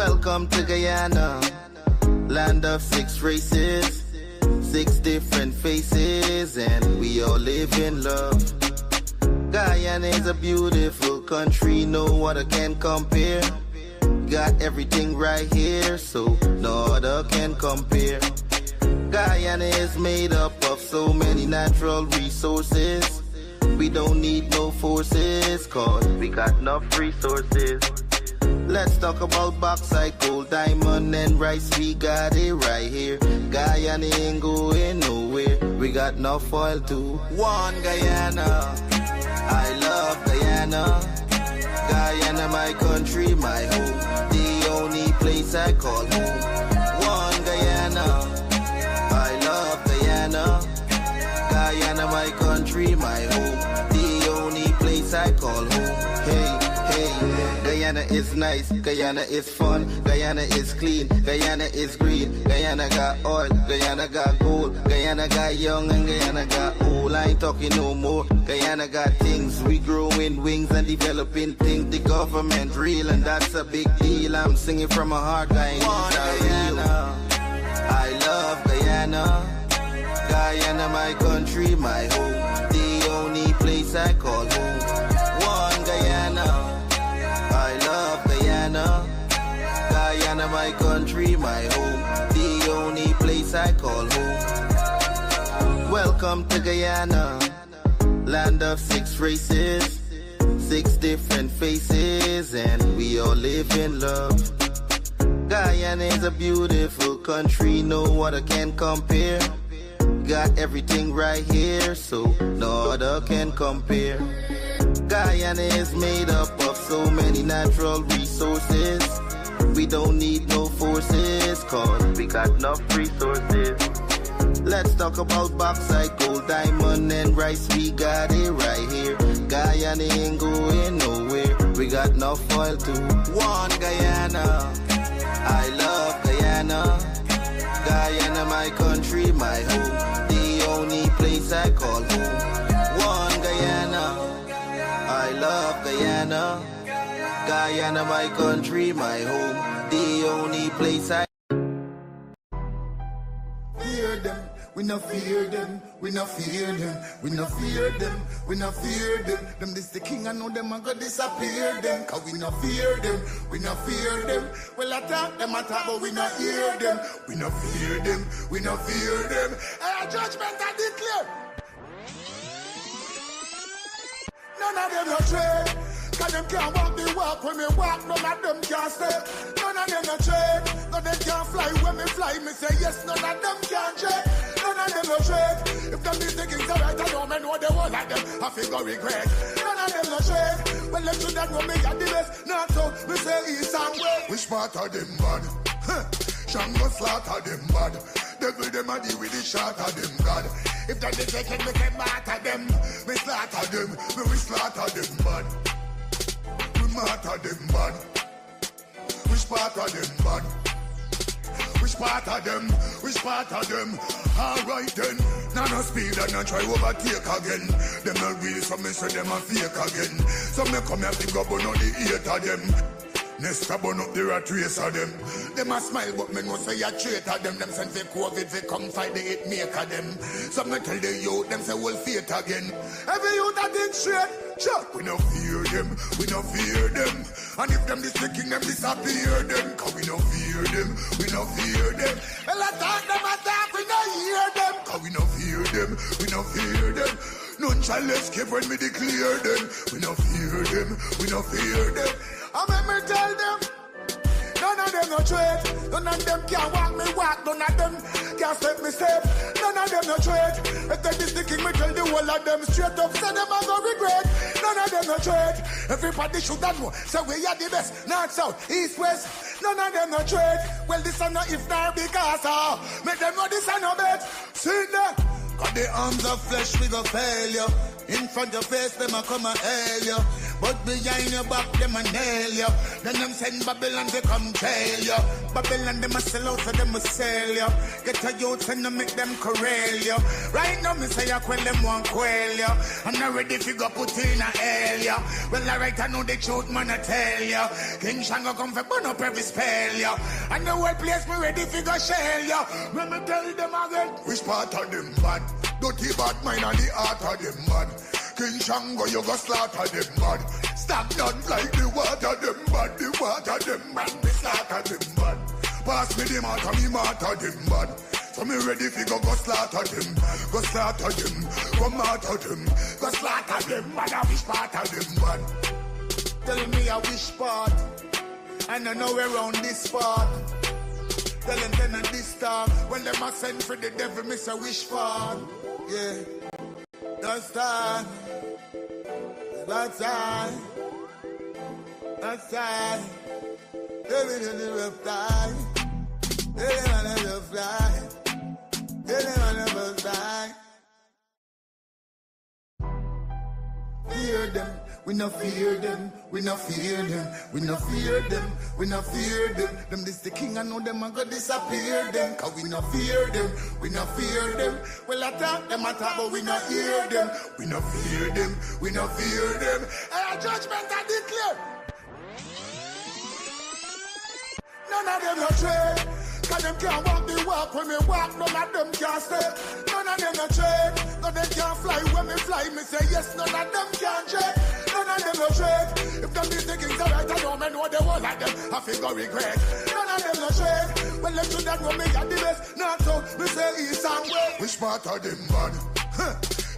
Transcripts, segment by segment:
Welcome to Guyana, land of 6 races, 6 different faces, and we all live in love. Guyana is a beautiful country, no other can compare. Got everything right here, so no other can compare. Guyana is made up of so many natural resources. We don't need no forces, cause we got enough resources. Let's talk about bauxite, gold, diamond, and rice. We got it right here. Guyana ain't going nowhere. We got enough oil too. One Guyana, I love Guyana. Guyana, my country, my home. The only place I call home. One Guyana, I love Guyana. Guyana, my country, my home. The only place I call home. Hey, hey, Guyana is nice, Guyana is fun, Guyana is clean, Guyana is green, Guyana got oil, Guyana got gold, Guyana got young and Guyana got old. I ain't talking no more. Guyana got things, we growing wings and developing things. The government real and that's a big deal. I'm singing from my heart, Guyana. I love Guyana. Guyana, my country, my home. The only place I call home. One Guyana, I love Guyana. Guyana, my country, my home. The only place I call home. Welcome to Guyana, land of 6 races, 6 different faces, and we all live in love. Guyana is a beautiful country, no other can compare. Got everything right here, so no other can compare. Guyana is made up of so many natural resources. We don't need no forces, cause we got enough resources. Let's talk about bauxite, gold, diamond, and rice. We got it right here. Guyana ain't going nowhere. We got enough oil too. One Guyana, I love Guyana. Guyana, my country, my home. The only place I call home. One Guyana, I love Guyana. Guyana, my country, my home. The only place I fear them. We no fear them, we no fear them, we no fear them, we no fear them. Them this the king, I know them a go disappear them. Cause we no fear them, we no fear them. Well attack them, but we no hear them. We no fear them, we no fear them. Judgment I declare. None of them no trade. Cause them can't walk the walk when me walk, none of them can stay. None of them no trade. None of them can fly when me fly. Me say yes, none of them can trade. None of them no trade. If them is the kings alright, I know me know the whole of them. I feel go regret. None of them no trade. Well, them should that know me at the best. Not so, me say east and west. Which part of them bad? Shango slaughter them bad. Devil them a deal with the shot of them God. If them is the king, me say matter them. Me slaughter them, me we slaughter them bad. Matter them bad. Which part of them bad? Which part of them? Which part of them? Alright then. Now no speed and no try overtake again. Them not real, so me say them a fake again. So me come here to go burn out the 8 of them. Next burn up the rat race of them. Them a smile but me no say a traitor them. Them send for COVID, they come fight the 8 maker them. So me tell the youth, them say we'll fate again. Every youth that did straight. We no fear them, we no fear them. And if them king, them disappear them. Cause we no fear them, we no fear them. Well attack them, we no hear them. Cause we no fear them, we no fear them. None shall escape when we declare them. We no fear them, we no fear them. I make me tell them. None of them no trade. None of them can walk me walk. None of them can step me step. None of them no trade. If they is the king, me tell the whole of them straight up. Say them a go regret. None of them no trade. Everybody should have know. Say we are the best. North, south, east, west. None of them no trade. Well this are not if nor because make them know this are no bet. See them. Cause the arms of flesh we go fail you. In front of face them a come and hail you. But behind your back, them a nail you. Then them send Babylon to come jail you. Babylon, them a sell out, so them a sell you. Get a youth and make them corral you. Right now, me say I quell them one quail you. I'm not ready to go put in a hell you. Well, alright, I know the truth, man, I tell you. King Shango come for burn up every spell you. And the whole place me ready to go shell you. Let me tell them again, which part of them bad? Dirty bad mind and the heart of them bad. King Shango, you go slaughter them bad. Stagnant like the water them bad. The water them bad, the slaughter them bad. Pass me the martyr, me martyr them bad. So me ready fi go slaughter them. Go slaughter them, go martyr them. Go slaughter them, man, I wish part of them bad. Tell me a wish part, and I know we're around this part. Tell them then at this time, when them a send for the devil, miss a wish part. Yeah, that's time. That's time. That's time. Give me the rough time. Give me the rough time. Give me the rough time. Fear them. We no fear them, we no fear them, we no fear them, we no fear them. Them this the king, I know them a go disappear them. Cause we no fear them, we no fear them. Well attack them, but we no hear them. We no fear them, we no fear them. And judgment I declare. None of them no trade. Cause them can't walk the walk when me walk, none of them can stay. None of them no trade. None of them can fly when me fly. Me say yes, none of them can trade. None of them no trade. If them be thinking so right, I know me know the whole of them. I figure regret. None of them no trade. Well, them should that know me at the best. Not so, me say east and west. Which part of them bad?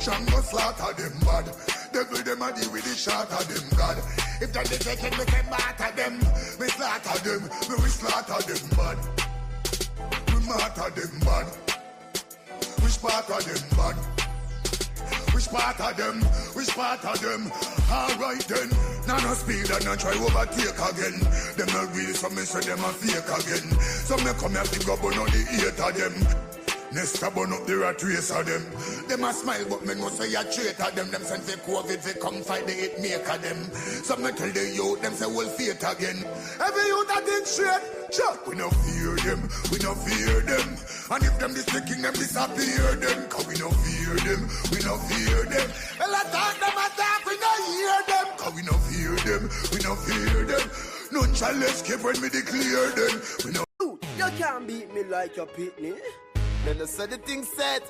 Shango slaughter them bad. Devil them a deal with the shot of them God. If that they take it, me say martyr them. Me slaughter them, me we slaughter them bad. Martyr them bad. Which part of them bad? Which part of them? Which part of them? Alright then. Now no speed and no try overtake again. Them not real, so me say them a fake again. So me come here to go burn out the hate of them. Nesta burn up the rat race of them. Them a smile but me no say a traitor them. Them send for COVID, they come fight the hit maker them. So me tell the youth, them say we'll fate again. Every youth that think straight, sure. We no fear them, we no fear them. And if them dislicking them disappear them. Cause we no fear them, we no fear them. Well attack, we no hear them. Cause we no fear them, we no fear them. None shall escape when we declare them. We no. You can't beat me like your pitney. Then I said the thing set.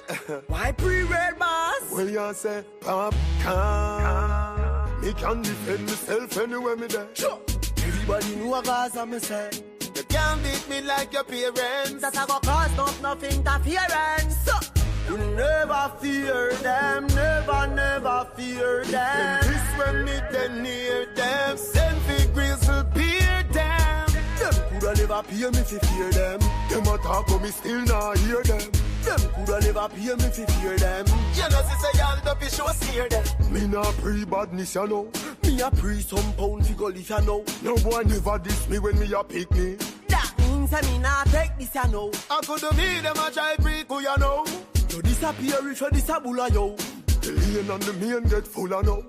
Why pre-red boss? Well, you say, Popcorn. Me can defend myself anywhere me there. Sure. Everybody know a Gaza me say. You can't beat me like your parents. That I go cause nothing interference. So, you never fear them, never fear them. This when me then near them. Send the grizzle beer them. Them coulda never pay me fi fear them. Them a talk but me still not hear them. Them coulda never pay me fi fear them. You know say y'all don't be sure steer them. Me not pre-badness you know. Me a pre some pound fi go if you know. No boy never diss me when me a pick me. That means I me not take this you know. I coulda be them a try pre-cool you know. You disappear if you disabula yo. The lane and the main get full of no.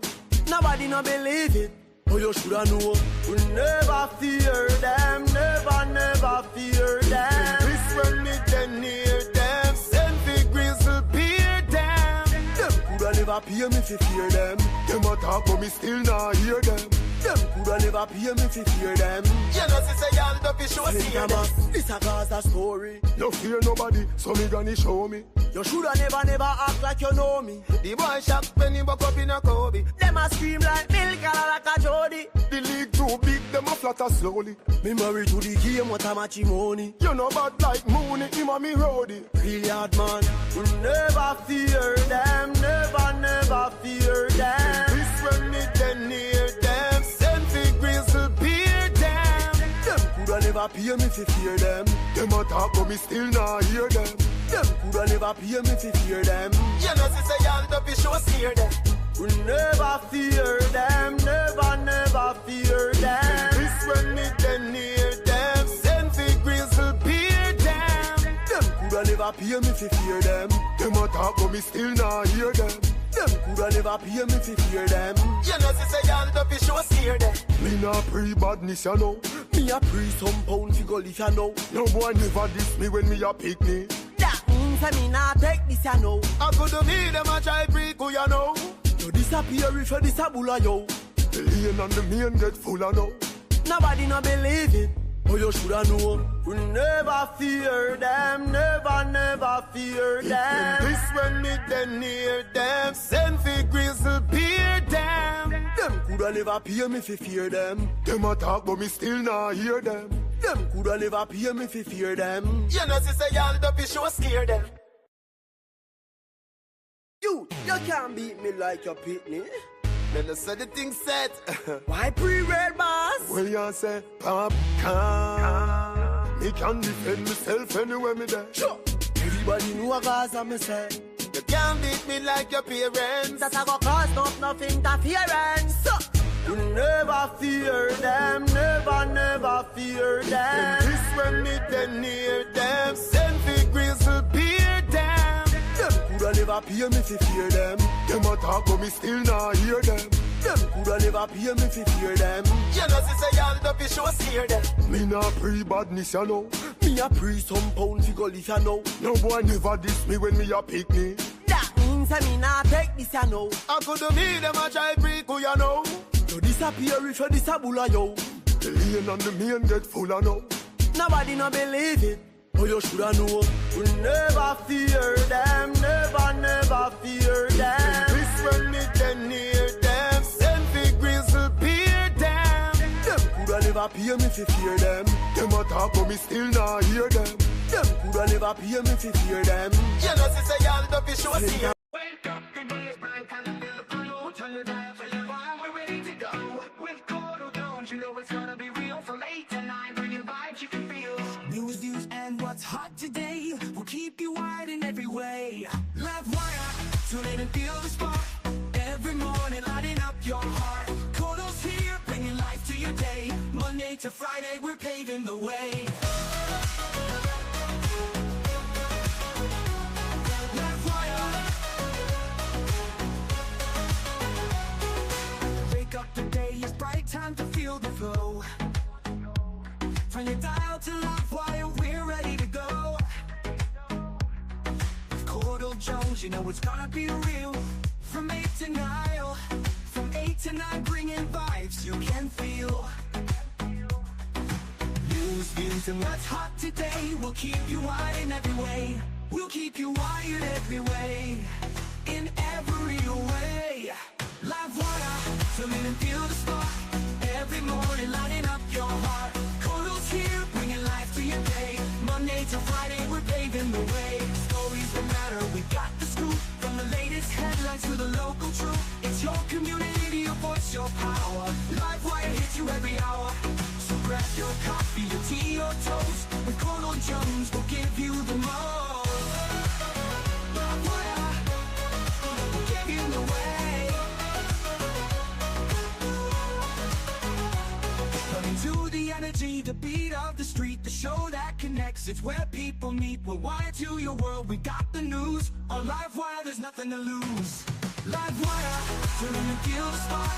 Nobody no believe it. Oh, you shoulda know. We never fear them, never fear them. This when me then near them. Send the grizzle beer them. Them coulda never pay me fi fear them. Them a talk but me still not hear them. Them coulda never pay me fi fear them. You know say y'all don't be sure steer them. This a Gaza story. No fear nobody, so me gonna show me. You shoulda never act like you know me. The boy shop when he buck up in a Kobe. Them a scream like milk like a Jody. The league too big, them a flatter slowly. Me married to the game, what a matrimony. You know bad like Mooney, him a me roadie. Really hard man. We never fear them, never fear them. This when me then near them. Send the grizzle beer them. Them coulda never pay me fi fear them. Them a talk but me still not hear them. Them coulda never pay me fi fear them. You know say y'all don't be sure steer them. We never fear them, never fear them. This when me then near them. Send the grizzle beer them. Them coulda never pay me fi fear them. Them a talk but me still not hear them. Them coulda never pay me fi fear them. You know, say y'all don't be sure steer them. Me nah pre-badness, you know. Me a pre some pound fi go live, you know. No boy never diss me when me a picnic. That means me nah take this, you know. I could me them a try pre-cool, you know. You disappear if you disabula, yo. The lane and the main get full, you know. Nobody no believe it. Oh, you shoulda know. We never fear them, never fear them. This when me then near them, send fi grizzle peer them. Them coulda never pay me fi fear them. Them a talk but me still nah hear them. Them coulda never pay me fi fear them. You know, say y'all don't be sure scare them. You can't beat me like your pitney. Then I said the thing set. Why pre-red boss? Well, you say, Popcorn. Me can defend myself anywhere me there. Sure. Everybody know a Gaza me say. You can't beat me like your parents. That I go cause enough interference. So, you never fear them, never fear them. This when me then near them, send fi grizzle peer them. Them coulda never pay me fi fear them. Them a talk but me still nah hear them. Them coulda never pay me fi fear them. You know, say y'all don't be sure scare them. Me nah pre-badness, you know. Me a pre some pound fi go live, you know. No boy never diss me when me a picnic. That means me nah take this, you know. I could me them a try pre-cool, you know. You disappear if you disabula, yo. The lane and the main get full, you know. Nobody no believe it. Oh, you shoulda know. We never fear them, never fear them. This when me then near them, send fi grizzle peer them. Them coulda never pay me fi fear them. Them a talk but me still nah hear them. Them coulda never pay me fi fear them. You know, say y'all don't be sure scare. Wake up, the day is bright, and I feel the flow. Turn it down for your vibe, we're ready to go. With Courdel Jones, you know it's gonna be real. From 8 to 9, bringing vibes you can feel. News, and what's hot today will keep you wide in every way. Livewire, tune in and feel the spark. Every morning, lighting up your heart. Courdel's here, bringing life to your day. Monday to Friday, we're paving the way. Wake up, the day is bright, time to feel the flow. From your dial to Livewire, we're ready to go. With Courdel Jones, you know it's gonna be real. From 8 to 9, from 8 to 9, bringing vibes you can feel. News, views, and what's hot today will keep you wide in every way. We'll keep you wired every way, in every way. Livewire, tune in and feel the spark. Every morning, lighting up your heart. Courdel's here, bringing life to your day. Monday to Friday, we're paving the way. Stories that matter, we got the scoop. From the latest headlines to the local truth. It's your community, your voice, your power. Livewire hits you every hour. So grab your coffee, your tea, or toast. With Courdel Jones, we'll give you the most. Livewire, we'll give you the way. Running to the energy, the beat of the street, the show that connects. It's where people meet. We're wired to your world, we got the news. On Livewire, there's nothing to lose. Livewire, turn and feel the spark.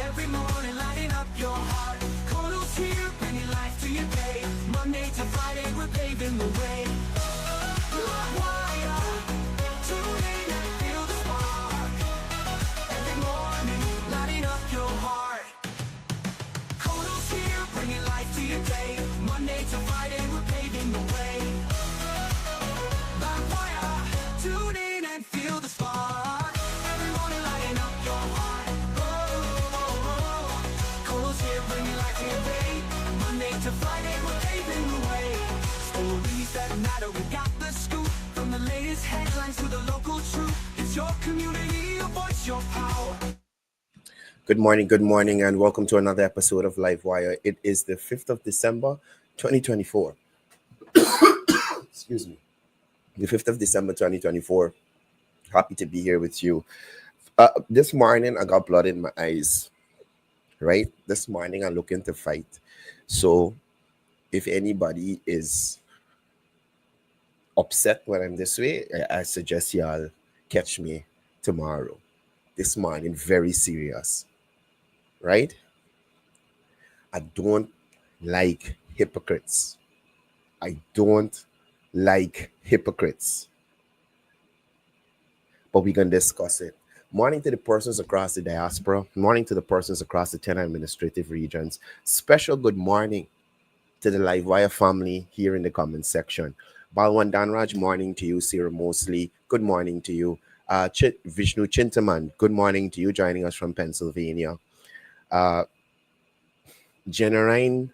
Every morning, lighting up your heart. Courdel's here, bringing life to your day. Monday to Friday, we're paving the way. Livewire, tune in and feel the spark. Every morning, lighting up your heart. Courdel's here, bringing life to your day. Monday to Friday, we're paving the way. Livewire, tune in and feel the spark. Every morning, lighting up your heart. Courdel's here, bringing life to your day. Monday to Friday, we're paving the way. Stories that matter, we got the scoop. From the latest headlines to the local truth. It's your community, your voice, your power. Good morning, and welcome to another episode of Livewire. It is the 5th of December, 2024. Excuse me. The 5th of December, 2024. Happy to be here with you. This morning, I got blood in my eyes, right? This morning, I'm looking to fight. So, if anybody is upset when I'm this way, I suggest y'all catch me tomorrow. This morning, very serious, right? I don't like hypocrites. I don't like hypocrites. But we can discuss it. Morning to the persons across the diaspora. Morning to the persons across the 10 administrative regions. Special good morning to the Livewire family here in the comment section. Balwan Danraj, morning to you. Sarah Mosley, good morning to you. Vishnu Chintaman, good morning to you, joining us from Pennsylvania. Generine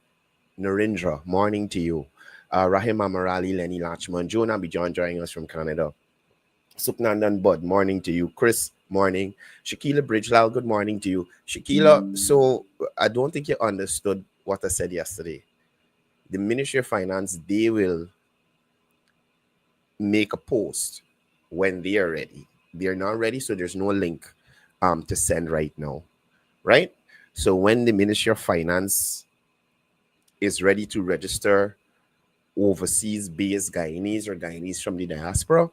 Narendra, morning to you. Rahim Amarali, Lenny Lachman, Jonah Bijan, joining us from Canada. Supnandan Bud, morning to you. Chris, morning. Shakila Bridgelal, good morning to you. Shakila, so I don't think you understood what I said yesterday. The Ministry of Finance, they will make a post when they are ready. They are not ready, so there's no link to send right now, right? So when the Ministry of Finance is ready to register overseas-based Guyanese or Guyanese from the diaspora,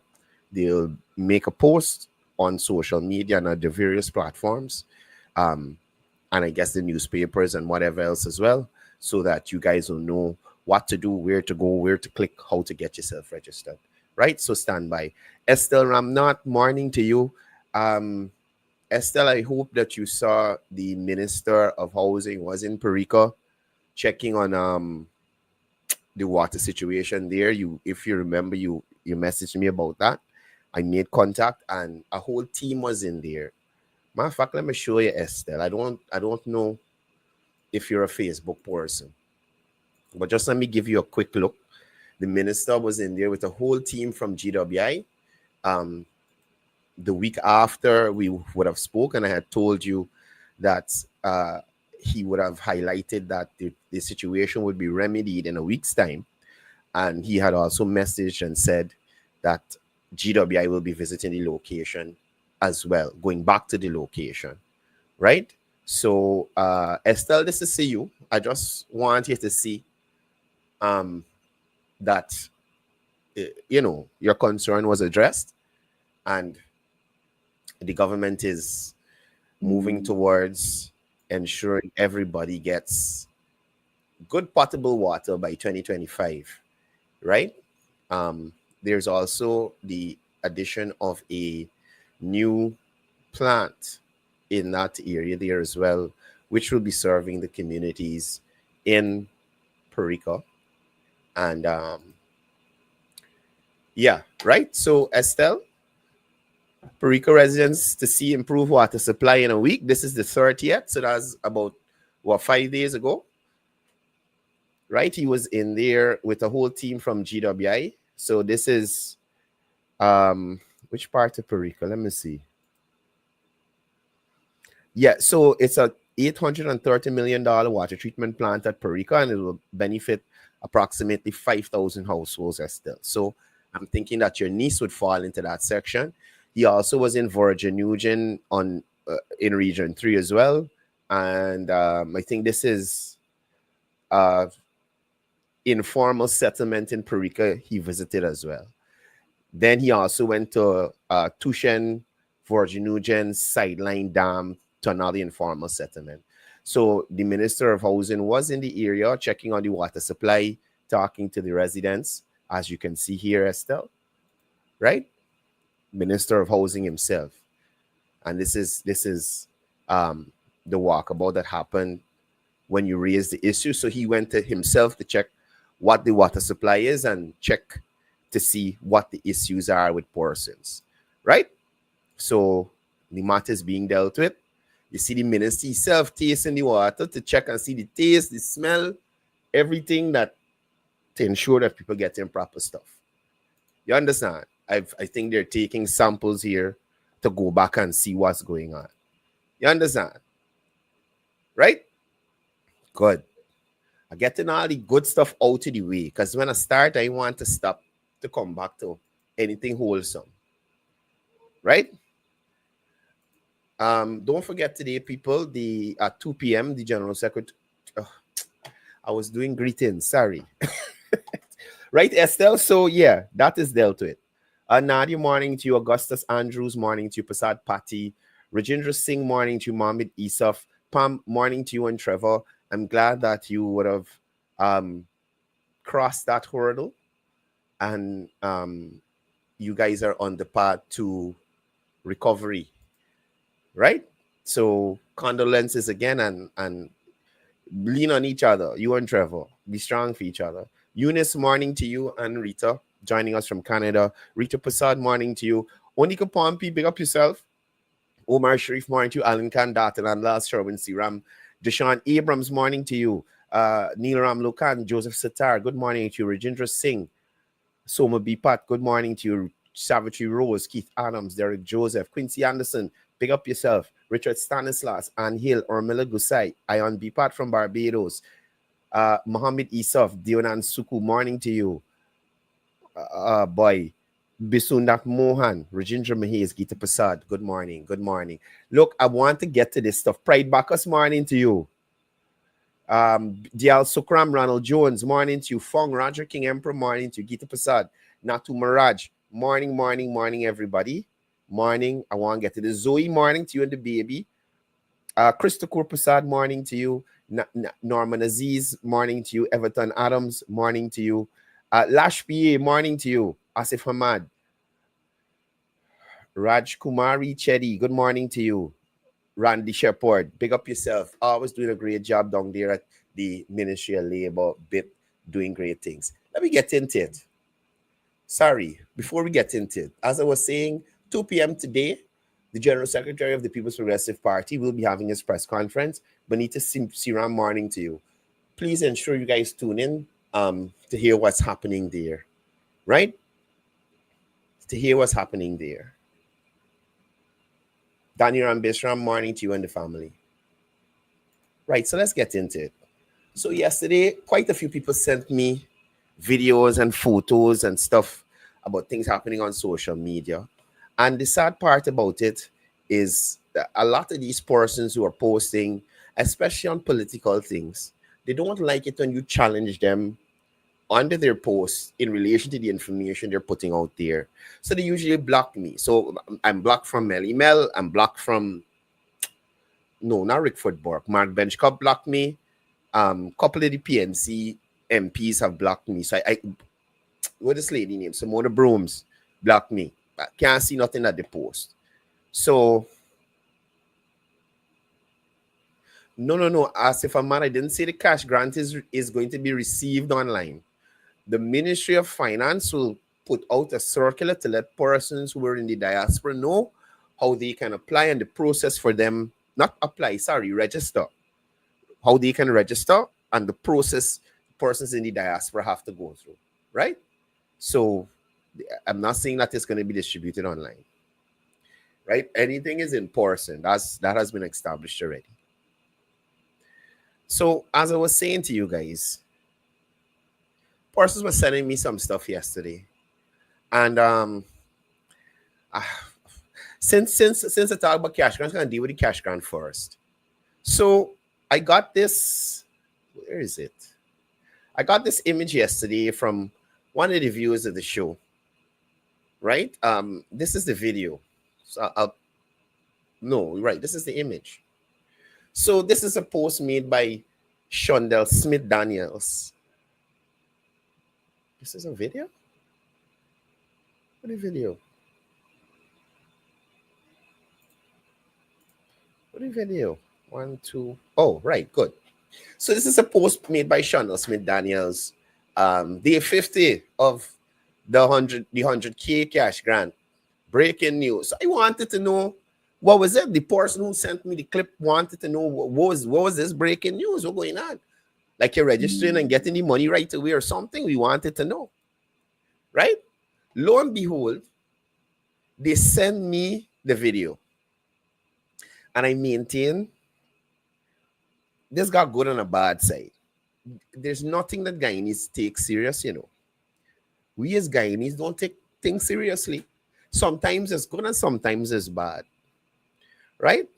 they'll make a post on social media and on the various platforms, and I guess the newspapers and whatever else as well, so that you guys will know what to do, where to go, where to click, how to get yourself registered, right? So stand by. Estelle Ramnath, morning to you. Estelle, I hope that you saw the Minister of Housing was in Perica checking on the water situation there. If you remember, you messaged me about that. I made contact and a whole team was in there. Matter of fact, let me show you, Estelle. I don't know if you're a Facebook person, but just let me give you a quick look. The minister was in there with a whole team from GWI. The week after we would have spoken, I had told you that he would have highlighted that the situation would be remedied in a week's time. And he had also messaged and said that GWI will be visiting the location as well, going back to the location, right? So, Estelle, this is you. I just want you to see that, your concern was addressed and the government is moving towards ensuring everybody gets good potable water by 2025, right? There's also the addition of a new plant in that area there as well, which will be serving the communities in Perica. And yeah, right? So Estelle, Perica residents to see improved water supply in a week. This is the 30th, so that's about, 5 days ago, right? He was in there with a whole team from GWI. So this is, which part of Perica? Let me see. Yeah, so it's a $830 million water treatment plant at Perica, and it will benefit approximately 5,000 households, Estelle. So I'm thinking that your niece would fall into that section. He also was in Virgin Eugene in Region 3 as well. And I think this is informal settlement in Perica he visited as well. Then he also went to Tushen, Virgin Eugene, Sideline Dam, to another informal settlement. So the Minister of Housing was in the area checking on the water supply, talking to the residents, as you can see here, Estelle, right? Minister of Housing himself. And this is the walkabout that happened when you raised the issue. So he went to himself to check what the water supply is and check to see what the issues are with persons, right? So the matter is being dealt with. You see the minister himself tasting the water to check and see the taste, the smell, everything that to ensure that people get in proper stuff. You understand? I think they're taking samples here to go back and see what's going on. You understand? Right? Good. I'm getting all the good stuff out of the way because when I start, I want to stop to come back to anything wholesome. Right? Don't forget today, people, at 2 p.m., the General Secretary. I was doing greetings. Sorry. Right, Estelle? So, yeah, that is dealt with. Nadia, morning to you. Augustus Andrews, morning to you. Prasad Patti. Rajendra Singh, morning to you. Mohammed Isaf. Pam, morning to you. And Trevor, I'm glad that you would have crossed that hurdle. And you guys are on the path to recovery. Right? So condolences again, and lean on each other. You and Trevor, be strong for each other. Eunice, morning to you. And Rita, joining us from Canada. Rita Prasad, morning to you. Onika Pompey, big up yourself. Omar Sharif, morning to you. Alan Khan, Datan, and Last Sherwin Siram. Deshaun Abrams, morning to you. Neil Ram Lukan, Joseph Satar, good morning to you. Rajendra Singh, Soma Bipat, good morning to you. Savitri Rose, Keith Adams, Derek Joseph, Quincy Anderson, big up yourself. Richard Stanislas, Ann Hill, Ormila Gusai, Ion Bipat from Barbados, Mohammed Isaf, Dionan Suku, morning to you. Boy, Bisundak Mohan, Rajendra Mahez, Gita Prasad, good morning, good morning. Look, I want to get to this stuff. Pride Bacchus, morning to you. Dial Sukram, Ronald Jones, morning to you. Fong, Roger King Emperor, morning to you. Gita Prasad, Natu Maraj, morning, everybody. Morning, I want to get to this. Zoe, morning to you and the baby. Christopher Prasad, morning to you. Norman Aziz, morning to you. Everton Adams, morning to you. Lash PA, morning to you. Asif Hamad. Raj Kumari Chetty, good morning to you. Randy Shepard, big up yourself. Always doing a great job down there at the Ministry of Labor, BIP, doing great things. Let me get into it. Sorry, before we get into it, as I was saying, 2 p.m. today, the General Secretary of the People's Progressive Party will be having his press conference. Bonita Siram, morning to you. Please ensure you guys tune in to hear what's happening there, right? To hear what's happening there. Daniel Ambishram, morning to you and the family. Right, so let's get into it. So yesterday, quite a few people sent me videos and photos and stuff about things happening on social media. And the sad part about it is that a lot of these persons who are posting, especially on political things, they don't like it when you challenge them under their posts in relation to the information they're putting out there. So they usually block me. So I'm blocked from Melly Mel. I'm blocked from, no, not Rickford Bork. Mark Benchcup blocked me. Couple of the PNC MPs have blocked me. So what is this lady name? Simona Brooms blocked me. I can't see nothing at the post. So, no. As if I'm mad, I didn't say the cash grant is going to be received online. The Ministry of Finance will put out a circular to let persons who are in the diaspora know how they can apply and the process for them, register. How they can register and the process persons in the diaspora have to go through, right? So I'm not saying that it's going to be distributed online, right? Anything is in person. That has been established already. So as I was saying to you guys, persons were sending me some stuff yesterday, and since I talk about cash grant, I'm going to deal with the cash grant first. So I got this. Where is it? I got this image yesterday from one of the viewers of the show. Right? This is the video. So this is the image. So this is a post made by Shondell Smith Daniels. This is a video? What a video? What a video? 1, 2. Oh, right, good. So this is a post made by Shondell Smith Daniels. Day 50 of the 100K cash grant. Breaking news. I wanted to know what was it. The person who sent me the clip wanted to know what was this breaking news? What's going on? Like you're registering and getting the money right away or something. We wanted to know. Right? Lo and behold, they send me the video. And I maintain this got good on a bad side. There's nothing that Guyanese take serious, you know. We as Guyanese don't take things seriously. Sometimes it's good and sometimes it's bad. Right?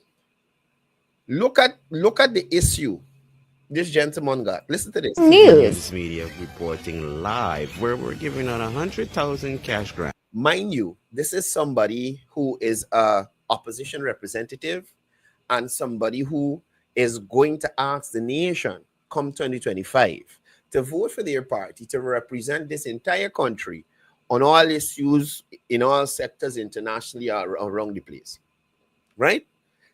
Look at the issue this gentleman got. Listen to this. News Media reporting live where we're giving out 100,000 cash grant. Mind you, this is somebody who is a opposition representative and somebody who is going to ask the nation come 2025 to vote for their party to represent this entire country on all issues in all sectors internationally or around the place. Right?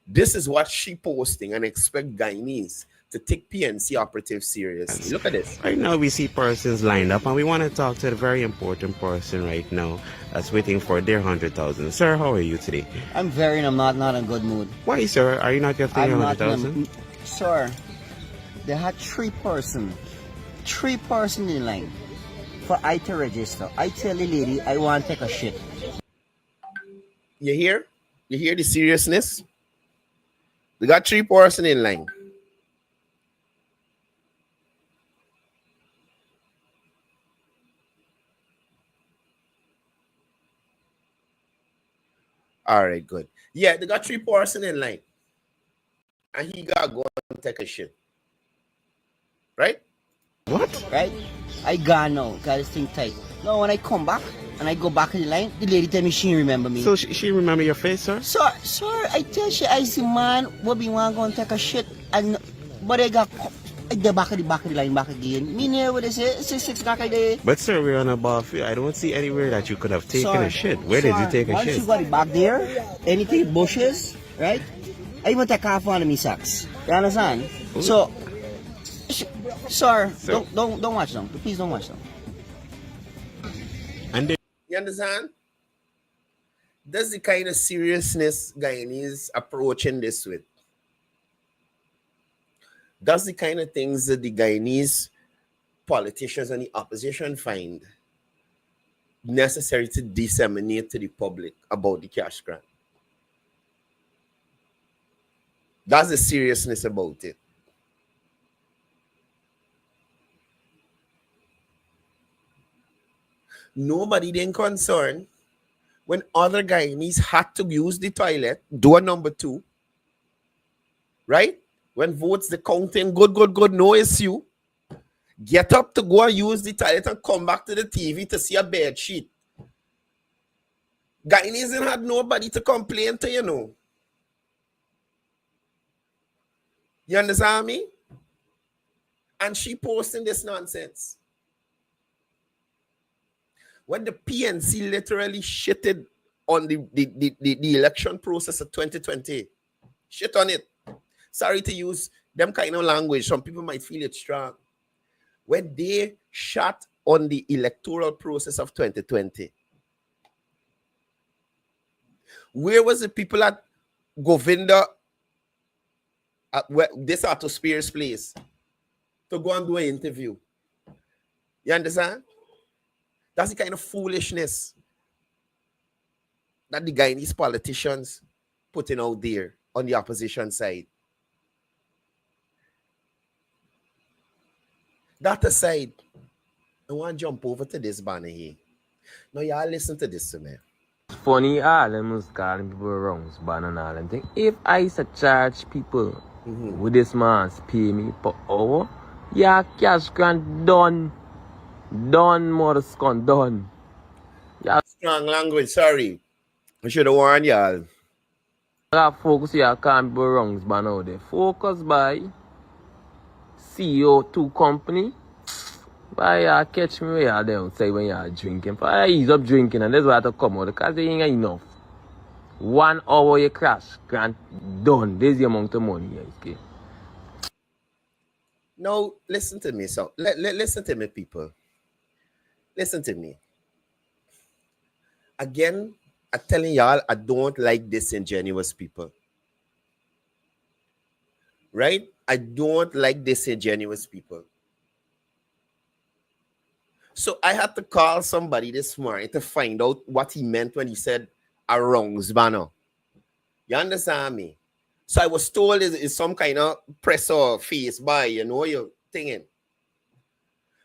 This is what she posting and expect Guyanese to take PNC operatives seriously. Look at this. Right now, we see persons lined up, and we want to talk to a very important person right now that's waiting for their 100,000. Sir, how are you today? I'm not in a good mood. Why, sir? Are you not getting your 100,000? Sir, they had three person in line for I to register. I tell the lady I want to take a shit. You hear? You hear the seriousness? They got three person in line. All right, good. Yeah, they got three person in line. And he got to go and take a shit. Right? What? Right? I gone now, got this thing tight. Now when I come back and I go back in the line, the lady tell me she remember me. So she remember your face, sir? Sir, I tell you, I see man what be want to go and take a shit, and but I got the back of the line back again. Me near what they say, 6 o'clock a day. But sir, we're on a ball field. I don't see anywhere that you could have taken a shit. Where did you take a shit? Once you got it back there, anything bushes, right? I even take off one of me socks. You understand? Ooh. So, sir, don't watch them. Please don't watch them. And you understand? That's the kind of seriousness Guyanese approaching this with. That's the kind of things that the Guyanese politicians and the opposition find necessary to disseminate to the public about the cash grant. That's the seriousness about it. Nobody then concerned when other Guyanese had to use the toilet, door number 2, right? When votes the counting, good, no issue. Get up to go and use the toilet and come back to the TV to see a bed sheet. Guyanese had nobody to complain to, you know. You understand me? And she posting this nonsense. When the PNC literally shitted on the election process of 2020. Shit on it. Sorry to use them kind of language. Some people might feel it strong. When they shot on the electoral process of 2020, where was the people at Govinda, this Otto Spears place, to go and do an interview? You understand? That's the kind of foolishness that the Guyanese politicians putting out there on the opposition side. That aside, I want to jump over to this banner here. Now, y'all listen to this to me. Funny, all them was calling people wrongs, banner and all them thing. If I used to charge people with this man's pay me per hour, yeah, cash grant done. Done, mother scon, done. Yeah. Strong language, sorry. I should have warned y'all. I focus here, can't be wrongs, but now they focus by CO2 company. By catch me where they say when you're drinking. For I ease up drinking, and that's why I have to come out because they ain't enough. 1 hour you crash, grant done. There's the amount of money here, okay? Now, listen to me, so listen to me, people. Listen to me. Again, I'm telling y'all, I don't like disingenuous people. Right? I don't like disingenuous people. So I had to call somebody this morning to find out what he meant when he said a wrongs banner. You understand me? So I was told it's some kind of press or face by, you know, you're thinking.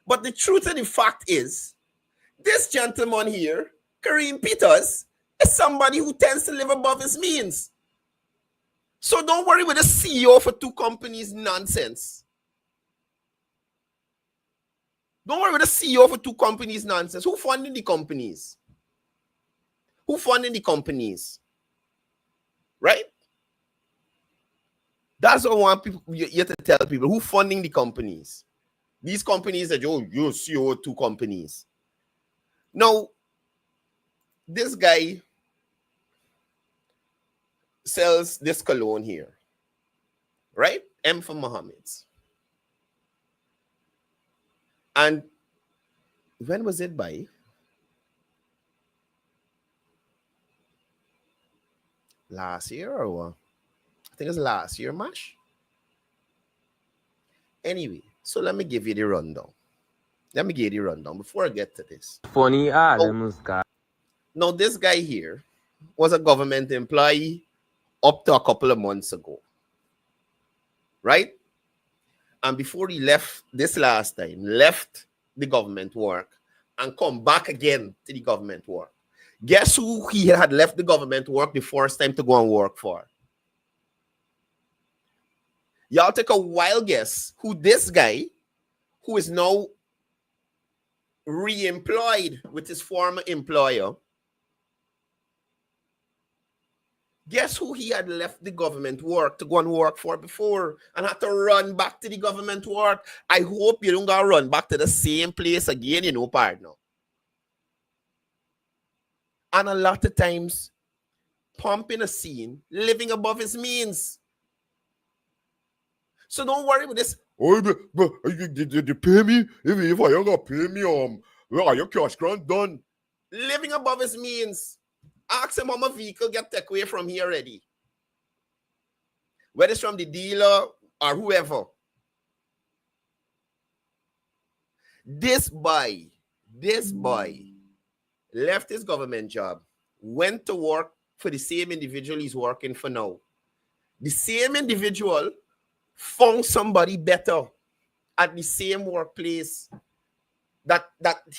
But the truth of the fact is, this gentleman here, Kareem Peters, is somebody who tends to live above his means. So don't worry with the CEO for 2 companies nonsense. Don't worry with the CEO for 2 companies nonsense. Who funded the companies? Who funding the companies? Right? That's what I want people you to tell people. Who funding the companies? These companies that you CO2 companies. Now, this guy sells this cologne here. Right? M for Mohammed's. And when was it by? Last year or what? I think it was last year, Mash. Anyway, so let me give you the rundown. Before I get to this. Funny, Now, this guy here was a government employee up to a couple of months ago. Right? And before he left this last time, left the government work and come back again to the government work. Guess who he had left the government work the first time to go and work for? Y'all take a wild guess who this guy, who is now re-employed with his former employer, guess who he had left the government work to go and work for before and had to run back to the government work? I hope you don't go run back to the same place again, partner. And a lot of times, pumping a scene, living above his means. So don't worry with this. Oh, but you pay me? If I ain't gonna pay me, are your cash grant done? Living above his means. Ask him how my vehicle get taken away from here already. Whether it's from the dealer or whoever. This boy left his government job, went to work for the same individual he's working for now. The same individual found somebody better at the same workplace that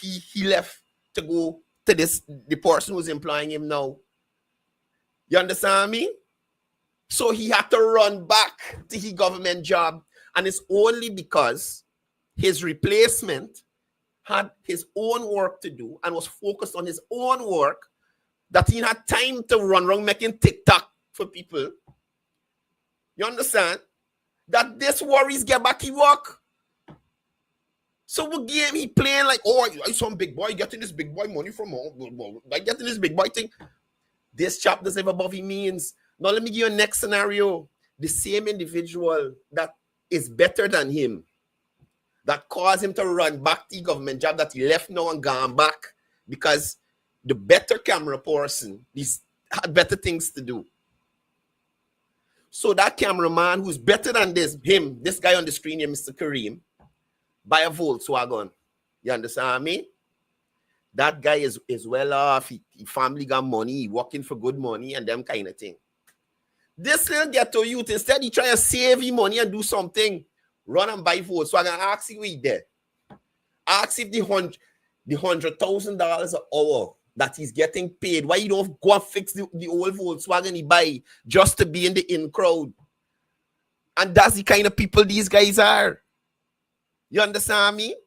he left to go to the person who's employing him now. You understand me? So he had to run back to his government job, and it's only because his replacement had his own work to do and was focused on his own work that he had time to run around making TikTok for people. You understand? That this worries get back to work. So what game he playing like, oh, I some big boy getting this big boy money from home. I getting this big boy thing. This chap doesn't have above he means. Now let me give you a next scenario. The same individual that is better than him, that caused him to run back to the government job that he left now and gone back because the better camera person had better things to do. So that cameraman who's better than this guy on the screen here, Mr. Kareem, buy a Volkswagen. You understand me? That guy is well off. He family got money. He working for good money and them kind of thing. This little ghetto youth, instead he try to save his money and do something, run and buy Volkswagen. Ask if we there. Ask if the $100,000 an hour that he's getting paid, why you don't go and fix the old Volkswagen he buy just to be in the in crowd? And that's the kind of people these guys are. You understand me?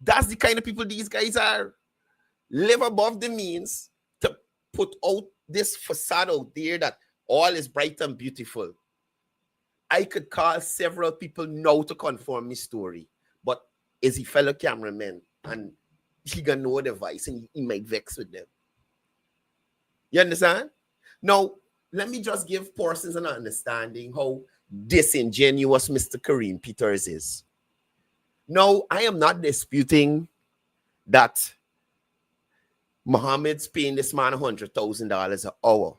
That's the kind of people these guys are. Live above the means to put out this facade out there that all is bright and beautiful. I could call several people now to confirm my story, but is he fellow cameraman and he gonna know the voice and he might vex with them. You understand? Now, let me just give persons an understanding how disingenuous Mr. Kareem Peters is. No, I am not disputing that Mohammed's paying this man $100,000 an hour.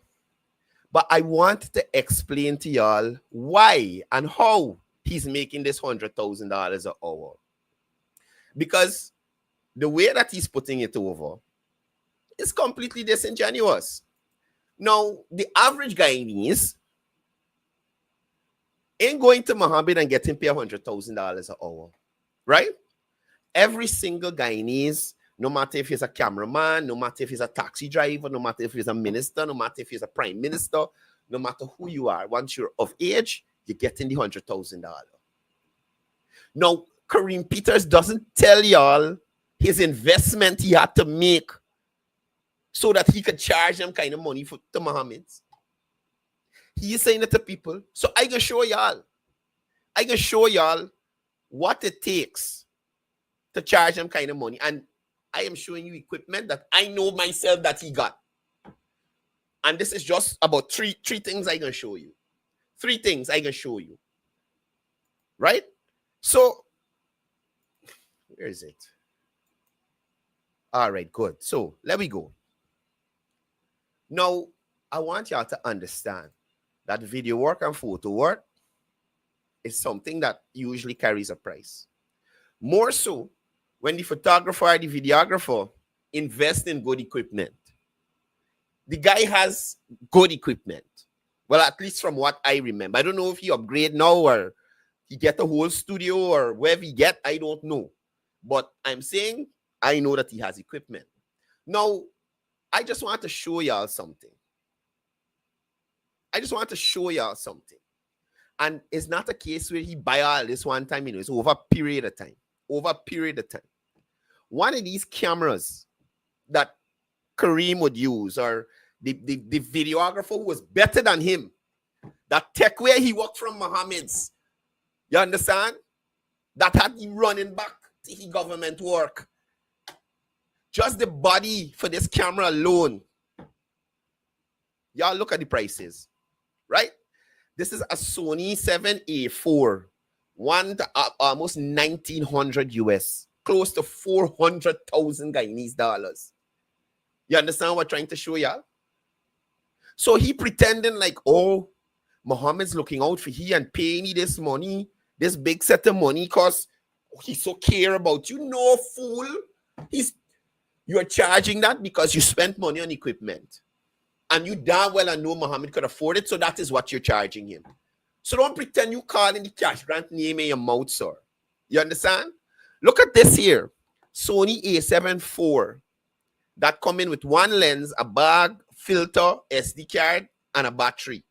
But I want to explain to y'all why and how he's making this $100,000 an hour. Because the way that he's putting it over is completely disingenuous. Now, the average Guyanese ain't going to Mohammed and getting paid $100,000 an hour, right? Every single Guyanese, no matter if he's a cameraman, no matter if he's a taxi driver, no matter if he's a minister, no matter if he's a prime minister, no matter who you are, once you're of age, you're getting the $100,000. Now, Kareem Peters doesn't tell y'all his investment he had to make so that he could charge them kind of money to Mohammed's. He is saying it to people. So I can show y'all. I can show y'all what it takes to charge them kind of money. And I am showing you equipment that I know myself that he got. And this is just about three things I can show you. 3 things I can show you. Right? So, where is it? All right, good. So, let me go. Now, I want y'all to understand that video work and photo work is something that usually carries a price. More so when the photographer or the videographer invest in good equipment. The guy has good equipment. Well, at least from what I remember. I don't know if he upgrade now or he get a whole studio or wherever he get, I don't know. But I'm saying I know that he has equipment. Now, I just want to show y'all something. And it's not a case where he buy all this one time, it's over a period of time. One of these cameras that Kareem would use, or the videographer who was better than him, that tech where he worked from Mohammed's, you understand? That had him running back to his government work. Just the body for this camera alone. Y'all look at the prices, right? This is a Sony 7A4, almost 1900 US, close to 400,000 Guyanese dollars. You understand what I'm trying to show y'all? So he pretending like, oh, Mohammed's looking out for he and paying me this money, this big set of money, because he so care about you. No, fool. You're charging that because you spent money on equipment. And you damn well know Mohammed could afford it, so that is what you're charging him. So don't pretend you calling the cash grant name in your mouth, sir. You understand? Look at this here. Sony A7 IV. That come in with one lens, a bag, filter, SD card, and a battery.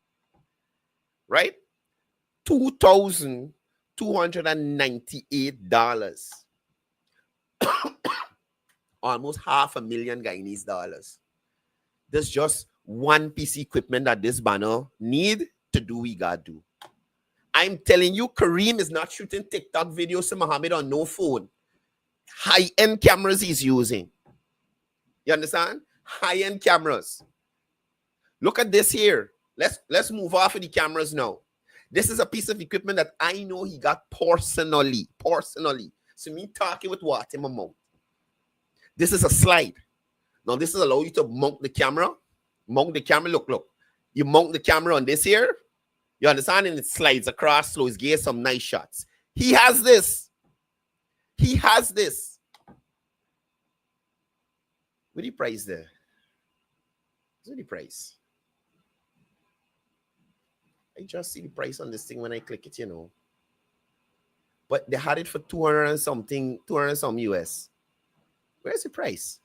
Right? $2,298. Almost $500,000 Guyanese dollars. There's just one piece of equipment that this banner need to do we gotta do. I'm telling you, Kareem is not shooting TikTok videos to Mohammed on no phone. High-end cameras he's using. You understand? High-end cameras. Look at this here. Let's move off of the cameras now. This is a piece of equipment that I know he got personally. So me talking with what in my mouth. This is a slide. Now this is allow you to mount the camera. Look. You mount the camera on this here. You understand? And it slides across, so it's getting some nice shots. He has this. What the price there? What's the price? I just see the price on this thing when I click it, But they had it for 200 and some US. Where's the price?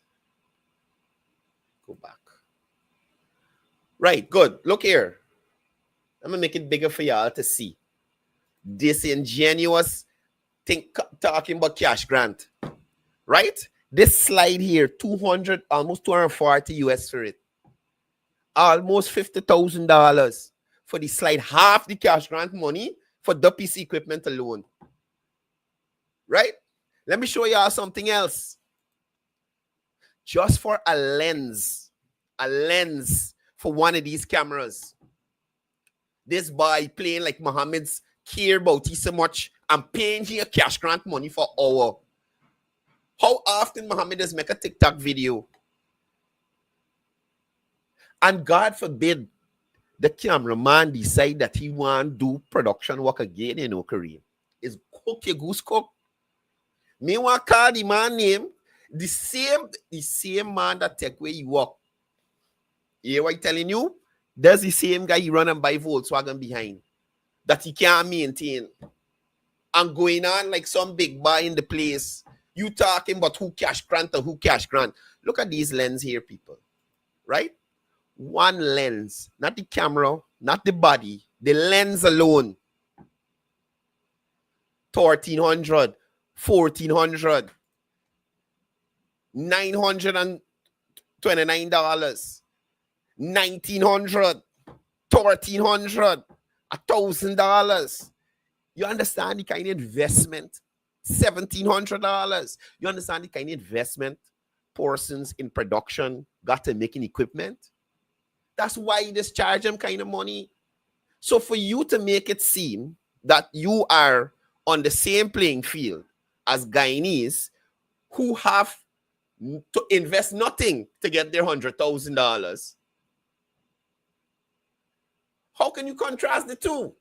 Go back. Right, good. Look here. I'm going to make it bigger for y'all to see. Disingenuous thing talking about cash grant. Right? This slide here, 200, almost 240 US for it. Almost $50,000 for the slide. Half the cash grant money for the PC equipment alone. Right? Let me show y'all something else. Just for a lens for one of these cameras. This boy playing like Mohammed's care about he so much and paying here cash grant money for hour. How often Mohammed does make a TikTok video? And God forbid the cameraman decide that he want to do production work again, Kareem. Is cook your goose cook. Me want to call the man name. The same man that take where you walk. You hear what I'm telling you? There's the same guy you run and buy Volkswagen behind. That he can't maintain. And going on like some big boy in the place. You talking about who cash grant or who cash grant. Look at these lenses here, people. Right? One lens. Not the camera. Not the body. The lens alone. 1,300. 1,400. 900 and $29, $1,900, $1,300, $1,000. You understand the kind of investment? $1,700. You understand the kind of investment persons in production got to making equipment? That's why you just charge them kind of money. So for you to make it seem that you are on the same playing field as Guyanese who have to invest nothing to get their $100,000, how can you contrast the two?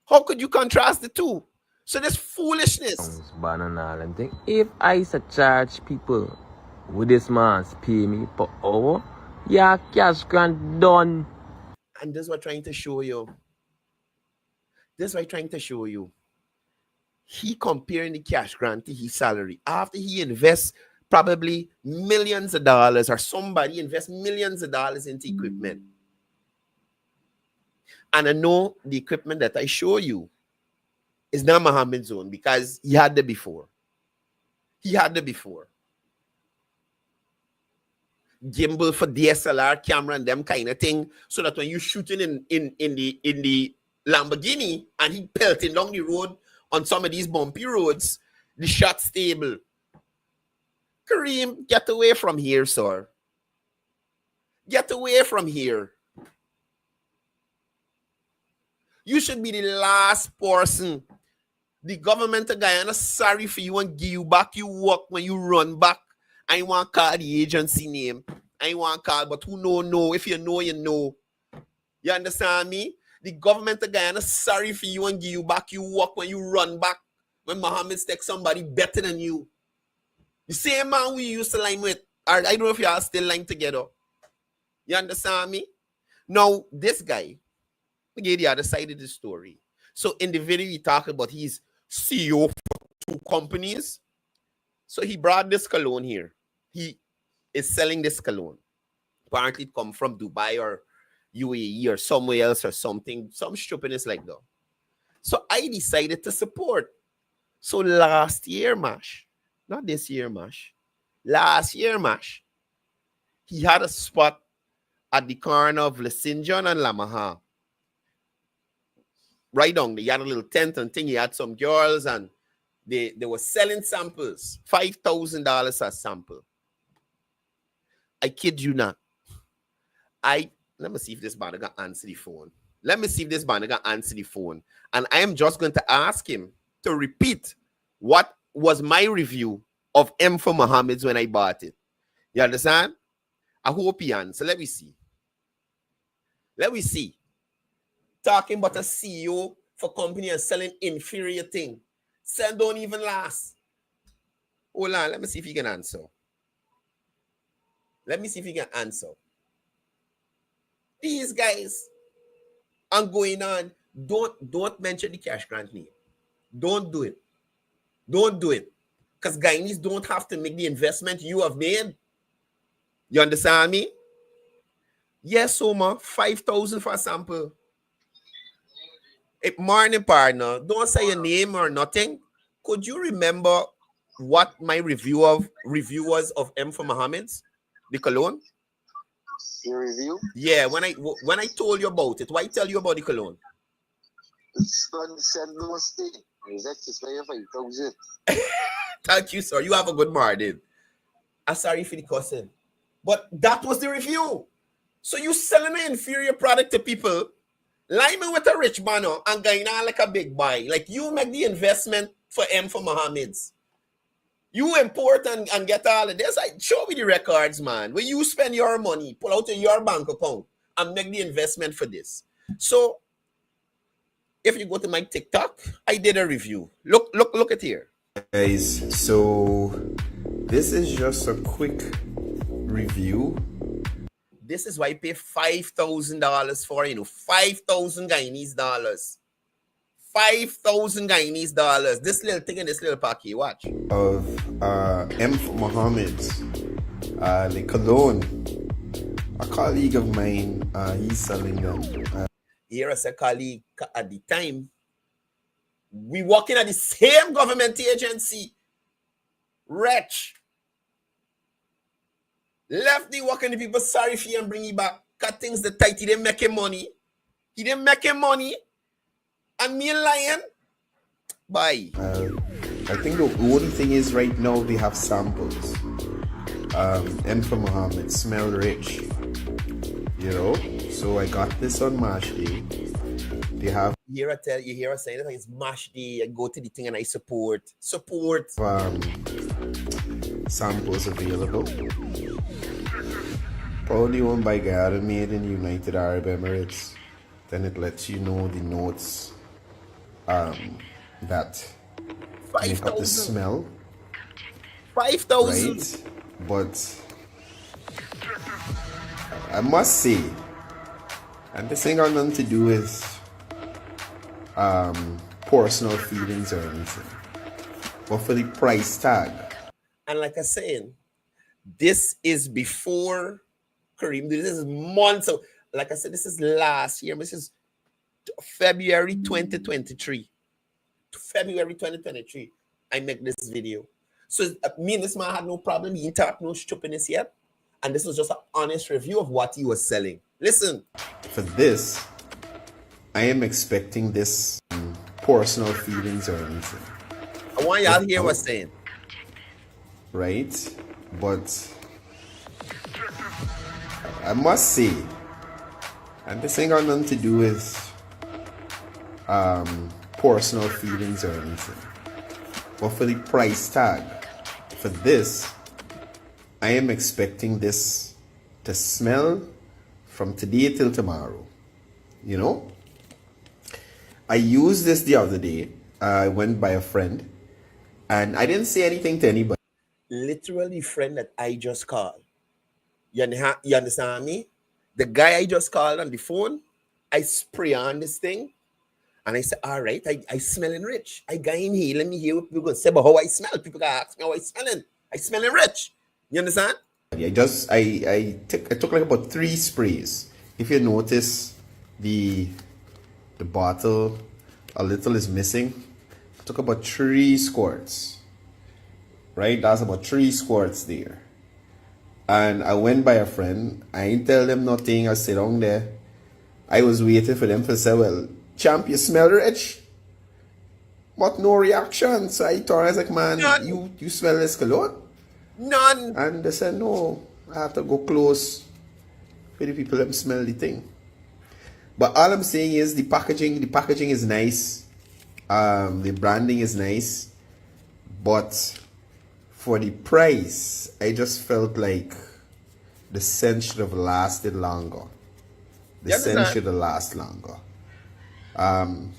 How could you contrast the two? So this foolishness. If I used to charge people with this man's pay me per hour, yeah, cash grant done. And this is what I'm trying to show you. This is what I'm trying to show you. He comparing the cash grant to his salary. After he invests probably millions of dollars, or somebody invests millions of dollars into equipment. And I know the equipment that I show you is not Muhammad's own because he had it before. He had it before. Gimbal for DSLR camera and them kind of thing, so that when you're shooting in the Lamborghini and he pelting down the road on some of these bumpy roads, the shot's stable. Kareem, get away from here, sir. Get away from here. You should be the last person. The government of Guyana sorry for you and give you back your work when you run back. I want to call the agency name. I want to call, but who know? If you know, you know. You understand me? The government of Guyana sorry for you and give you back your work when you run back. When Muhammad takes somebody better than you. The same man we used to line with. I don't know if y'all still line together. You understand me? Now, this guy, let me get the other side of the story. So in the video, he talked about he's CEO for 2 companies. So he brought this cologne here. He is selling this cologne. Apparently it come from Dubai or UAE or somewhere else or something. Some stupidness like that. So I decided to support. So last year, Mash, not this year, Mash, last year, Mash, he had a spot at the corner of Lesinjon and Lamaha. Right down, he had a little tent and thing. He had some girls and they were selling samples, $5,000 a sample. I kid you not. Let me see if this man can answer the phone. And I am just going to ask him to repeat what was my review of M for Muhammad's when I bought it. You understand? I hope he answers. Let me see. Talking about a CEO for company and selling inferior thing. Sell don't even last. Hold on, let me see if he can answer. These guys are going on. Don't mention the cash grant name. Don't do it. Because Guyanese don't have to make the investment you have made. You understand me? Yes, Omar, 5,000 for a sample. Morning, partner. Don't say your name or nothing. Could you remember what my review was of M for Muhammad's, the cologne? Your review? Yeah, when I told you about it, why tell you about the cologne? It's said no mistake. It's actually 5,000. Thank you, sir. You have a good morning. I'm sorry for the cussing. But that was the review. So you selling an inferior product to people, lying with a rich man and going on like a big boy. Like you make the investment for M for Muhammad's. You import and get all of this. Show me the records, man. Where you spend your money, pull out your bank account and make the investment for this. So if you go to my TikTok, I did a review. Look at here. Guys, so this is just a quick review. This is why I pay $5,000 for, 5,000 Guyanese dollars. 5,000 Guyanese dollars. This little thing in this little packet, watch. Of M. Muhammad's, the cologne. A colleague of mine, he's selling them. Here as a colleague at the time, we working at the same government agency. Wretch. Left the work and the people sorry for you and bring you back. Cut things the tight. He didn't make him money. He didn't make him money. And me and Lion. Bye. I think the only thing is right now they have samples. M for Muhammad, smell rich. You know? So I got this on March Day. They have You hear us saying that it's Mash Day. I go to the thing and I support. Samples available. Probably owned by Guyana, made in United Arab Emirates. Then it lets you know the notes that make up the smell. 5,000. Right? But I must say, and this ain't got nothing to do with personal feelings or anything, but for the price tag. And like I said, this is before Kareem. This is months of, like I said, this is last year. This is February 2023. February 2023, I make this video. So me and this man had no problem. He talked no stupidness yet. And this was just an honest review of what he was selling. Listen. For this, I am expecting this personal feelings or anything. I want y'all to hear what I'm saying. Right? But I must say, and this ain't got nothing to do with personal feelings or anything, but for the price tag, for this, I am expecting this to smell from today till tomorrow. You know? I used this the other day. I went by a friend and I didn't say anything to anybody. Literally friend that I just called. You understand me? The guy I just called on the phone, I spray on this thing and I said, all right, I smelling rich. I got in here. Let me hear what people going to say about how I smell. People going to ask me how I smelling. I smelling rich. You understand? I took like about 3 sprays. If you notice the bottle a little is missing, I took about 3 squirts. Right? That's about 3 squirts there. And I went by a friend. I ain't tell them nothing. I sit down there. I was waiting for them to say, well, champ, you smell rich. But no reaction. So I told her, I was like, man, you smell this cologne? None. And they said, no, I have to go close for the people that smell the thing. But all I'm saying is the packaging is nice. The branding is nice. But for the price, I just felt like the scent should have lasted longer. The scent should have lasted longer. And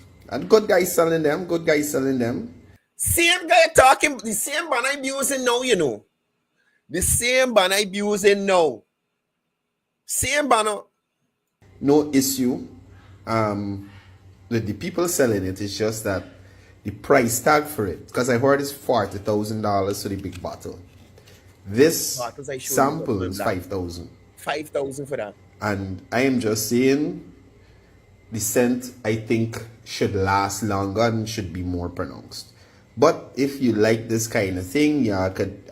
good guys selling them. Same guy talking, the same brand I'm using now, you know. The same brand I'm using now. Same banner. No issue. With the people selling it, it's just that the price tag for it, because I heard it's $40,000 for the big bottle. This sample is $5,000. $5,000 for that. And I am just saying the scent, I think, should last longer and should be more pronounced. But if you like this kind of thing, yeah, I could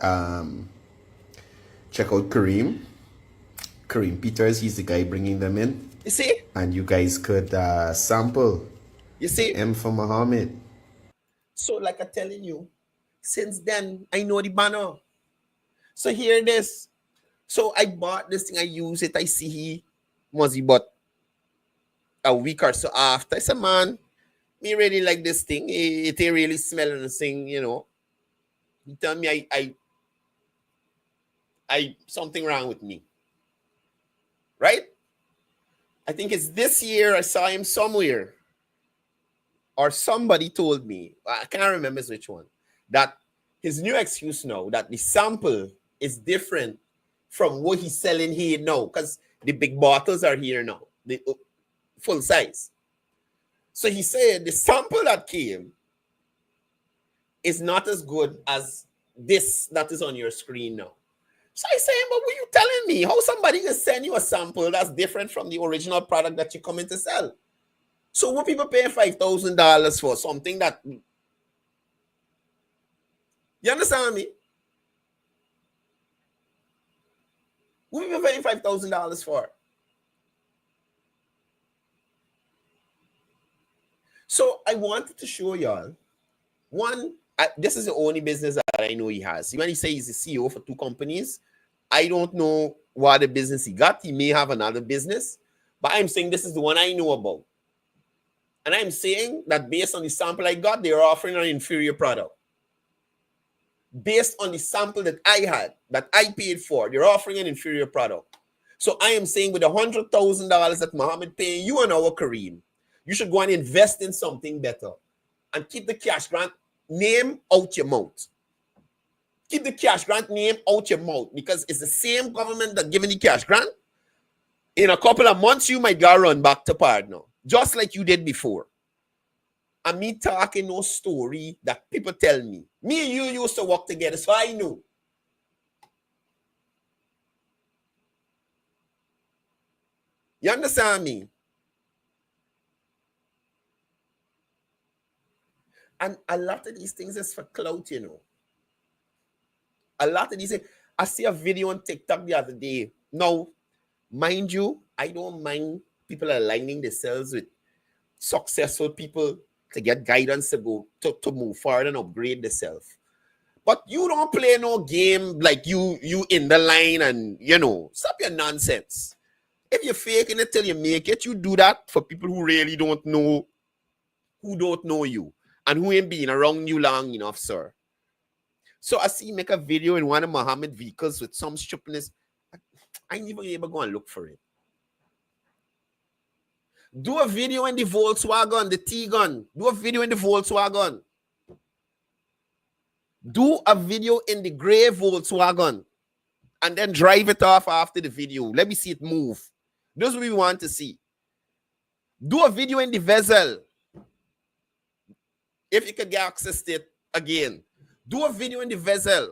check out Kareem Peters. He's the guy bringing them in. You see? And you guys could sample. You see? M for Muhammad. So like I'm telling you, since then, I know the banner. So here it is. So I bought this thing, I use it, I see he must be but a week or so after. I said, man, me really like this thing. It ain't really smelling the thing, you know. He tell me I something wrong with me. Right? I think it's this year I saw him somewhere. Or somebody told me, I can't remember which one, that his new excuse now, that the sample is different from what he's selling here now, because the big bottles are here now, the full size. So he said the sample that came is not as good as this that is on your screen now. So I say, but what are you telling me? How somebody can send you a sample that's different from the original product that you come in to sell? So what people paying $5,000 for something that, you understand me? Who you paying $5,000 for? So I wanted to show y'all. One, this is the only business that I know he has. When he says he's the CEO for 2 companies, I don't know what the business he got. He may have another business, but I'm saying this is the one I know about. And I'm saying that based on the sample I got, they're offering an inferior product. Based on the sample that I had, that I paid for, they're offering an inferior product. So I am saying with $100,000 that Muhammad paying you and our Kareem, you should go and invest in something better and keep the cash grant name out your mouth. Keep the cash grant name out your mouth, because it's the same government that giving the cash grant. In a couple of months, you might go run back to partner, just like you did before. And me talking no story that people tell me. Me and you used to work together, so I know. You understand me? And a lot of these things is for clout, you know. A lot of these things. I see a video on TikTok the other day. Now, mind you, I don't mind people aligning themselves with successful people to get guidance to go to move forward and upgrade themselves. But you don't play no game like you in the line and, you know, stop your nonsense. If you're faking it till you make it, you do that for people who really don't know, who don't know you and who ain't been around you long enough, sir. So I see you make a video in one of Muhammad vehicles with some stupidness. I ain't even able to go and look for it. Do a video in the Volkswagen, the T-Gun. Do a video in the Volkswagen. Do a video in the gray Volkswagen. And then drive it off after the video. Let me see it move. That's what we want to see. Do a video in the Vezel. If you could get access to it again. Do a video in the Vezel.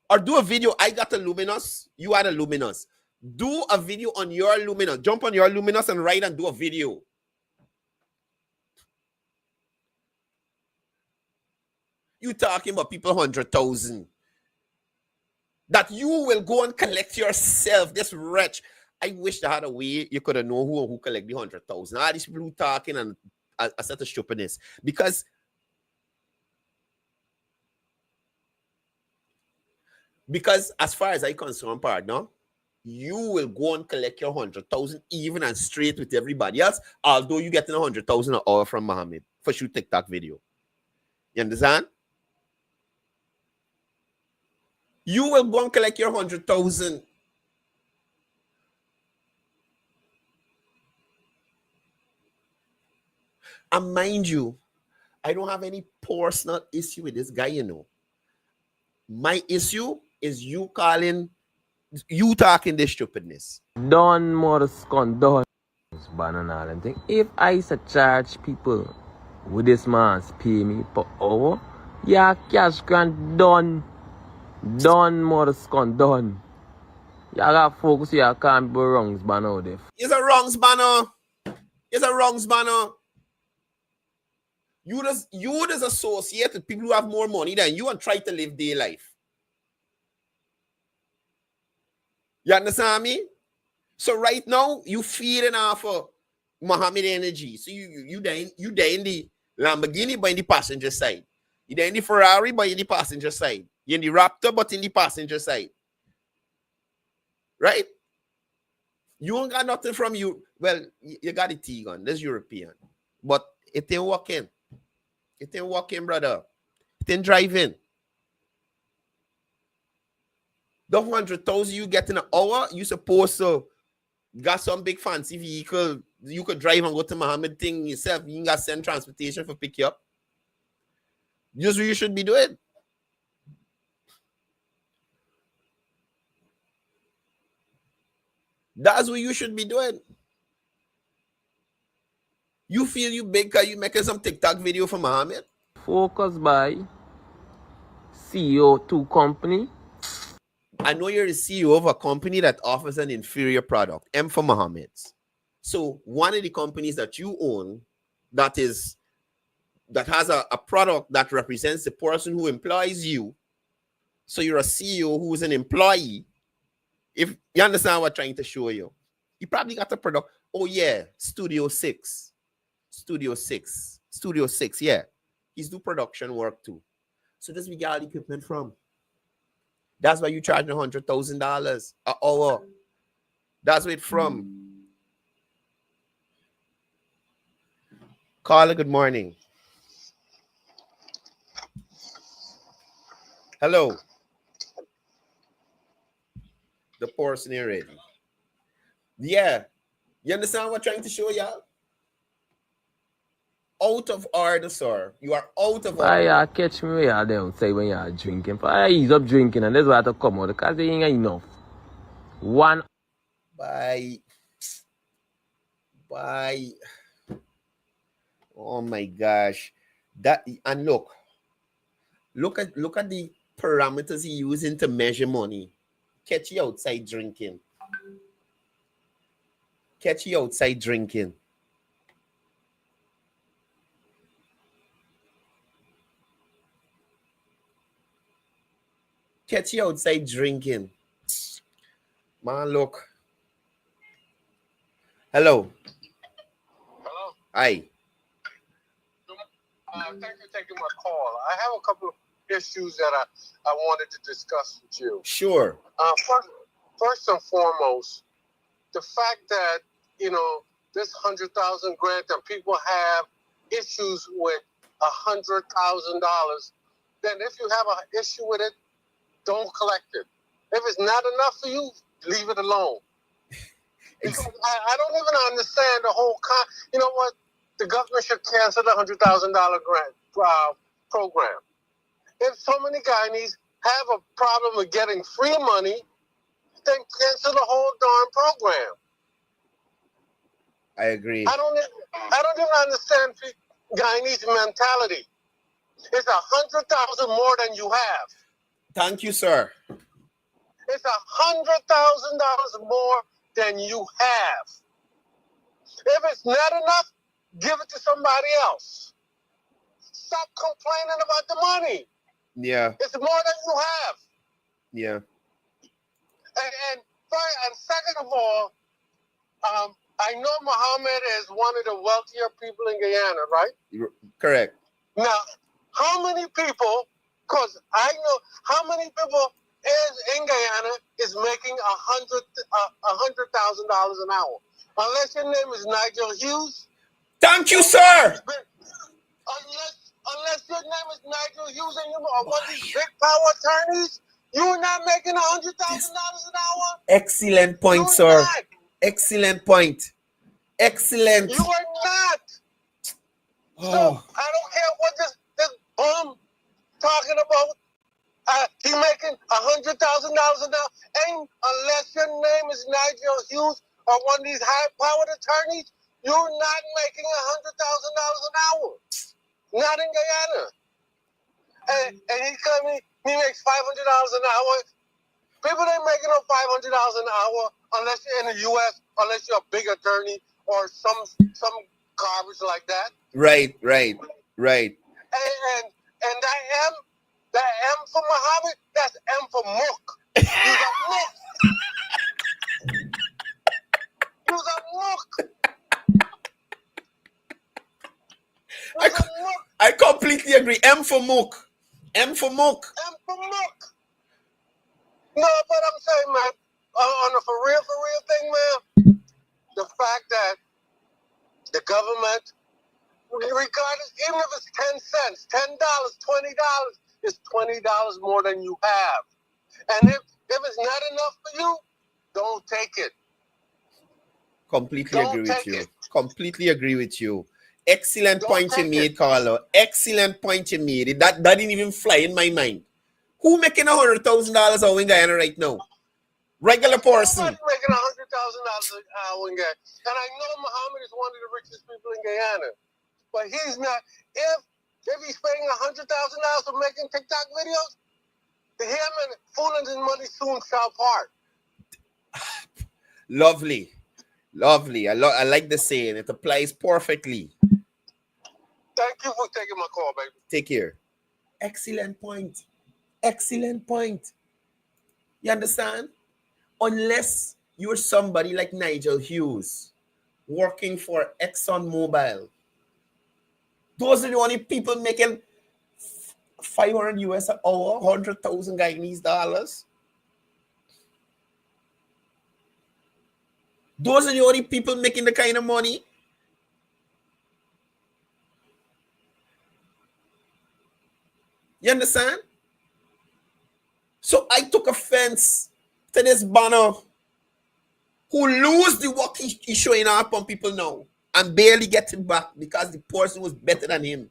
Or do a video, I got a Luminous, you had a Luminous. Do a video on your Luminous. Jump on your Luminous and ride and do a video. You talking about people 100,000. That you will go and collect yourself, this wretch. I wish I had a way you could have known who collect the 100,000. All these people who talking and a set of stupidness. Because as far as I concerned, partner, you will go and collect your 100,000 even and straight with everybody else, although you getting 100,000 an hour from Mohammed for shoot TikTok video. You understand? You will go and collect your 100,000. And mind you, I don't have any personal issue with this guy, you know. My issue is you talking this stupidness. Done more scon, done. Banana and thing. If I used to charge people with this man's pay me per hour, yeah, cash grant done. Done more scon, done. You gotta focus, you can't be wrongs banner there. It's a wrongs banner. It's a wrongs banner. You just associate with people who have more money than you and try to live their life. You understand me? So right now, you feeding off of Muhammad energy. So you there in the Lamborghini, but in the passenger side. You there in the Ferrari, but in the passenger side. You in the Raptor, but in the passenger side. Right? You don't got nothing from you. Well, you got the T-Gun. That's European. But it ain't working. It ain't working, brother. It ain't driving. The 100,000 you get in an hour, you supposed to got some big fancy vehicle. You could drive and go to Muhammad thing yourself. You ain't got to send transportation for pick you up. Just what you should be doing. That's what you should be doing. You feel you big because you making some TikTok video for Muhammad? Focus by CEO 2 company. I know you're the CEO of a company that offers an inferior product, M for Muhammad's. So one of the companies that you own that has a product that represents the person who employs you So you're a CEO who's an employee. If you understand what I'm trying to show you, you probably got a product. Oh yeah, Studio 6. Yeah. He's do production work too. So this we get all the equipment from. That's why you charging $100,000 an hour. That's where it's from. Carla, good morning. Hello. The person here ready. Yeah. You understand what I'm trying to show y'all? Out of order, sir. You are out of order. You catch me where you're there outside when you're drinking. I ease up drinking and that's why I have to come out because they ain't enough. One. Bye. Oh my gosh. That and look at the parameters he using to measure money. Catch you outside drinking. Catch you outside drinking. Catch you outside drinking. Man, look. Hello. Hello. Hi. Thank you for taking my call. I have a couple of issues that I wanted to discuss with you. Sure. First and foremost, the fact that, this 100,000 grant and people have issues with $100,000, then if you have an issue with it, don't collect it. If it's not enough for you, leave it alone. Because I don't even understand the whole you know what? The government should cancel the $100,000 grant program. If so many Guyanese have a problem with getting free money, then cancel the whole darn program. I agree. I don't even understand Guyanese mentality. It's 100,000 more than you have. Thank you, sir. It's $100,000 more than you have. If it's not enough, give it to somebody else. Stop complaining about the money. Yeah. It's more than you have. Yeah. And second of all, I know Muhammad is one of the wealthier people in Guyana, right? Correct. Now, how many people, because I know how many people in Guyana is making $100,000 an hour. Unless your name is Nigel Hughes. Thank you, sir. Unless your name is Nigel Hughes and you are one of these big power attorneys, you're not making $100,000 an hour. Excellent point, you're sir. Not. Excellent point. Excellent. You are not. Oh. So I don't care what this bum talking about. He making $100,000 an hour, and unless your name is Nigel Hughes or one of these high-powered attorneys, you're not making $100,000 an hour. Not in Guyana. And he claiming he makes $500 an hour. People ain't making no $500 an hour unless you're in the U.S., unless you're a big attorney or some garbage like that. Right. And that M for Muhammad, that's M for Mook. He's a Mook. He's a Mook. I completely agree. M for Mook. M for Mook. No, but I'm saying, man, on a for real thing, man, the fact that the government, regardless, even if it's 10 cents, $10, $20, it's $20 more than you have. And if it's not enough for you, don't take it. Completely agree with you. Excellent point you made, Carlo. Excellent point you made. That didn't even fly in my mind. Who making $100,000 out in Guyana right now? Regular person. Nobody's making $100,000 an hour in Guyana. And I know Muhammad is one of the richest people in Guyana. But he's not. If he's paying $100,000 for making TikTok videos, him and fooling his money soon shall part. Lovely. I like the saying. It applies perfectly. Thank you for taking my call, baby. Take care. Excellent point. Excellent point. You understand? Unless you're somebody like Nigel Hughes working for ExxonMobil, those are the only people making 500 US an hour, 100,000 Guyanese dollars. Those are the only people making the kind of money. You understand? So I took offense to this banner who lose the work he's showing up on people now and barely get it back because the person was better than him,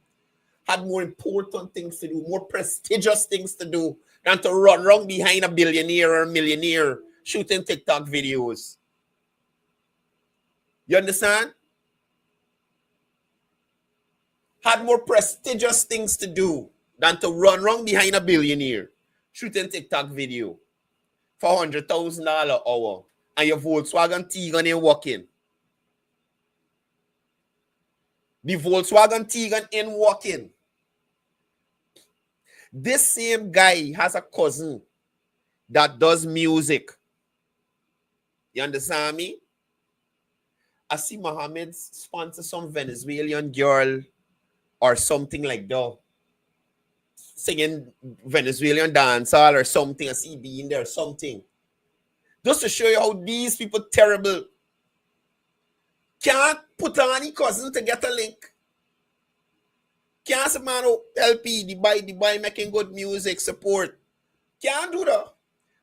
had more important things to do, more prestigious things to do than to run around behind a billionaire or a millionaire shooting TikTok videos. You understand? Had more prestigious things to do than to run around behind a billionaire shooting TikTok video for $100,000 an hour and your Volkswagen Tiguan ain't working. The Volkswagen Tiguan ain't working. This same guy has a cousin that does music. You understand me? I see Mohammed sponsor some Venezuelan girl or something like that, singing Venezuelan dancehall or something. I see being there or something. Just to show you how these people terrible. Can't put on any cousin to get a link. Can't say, man, LP, the boy making good music, support. Can't do that.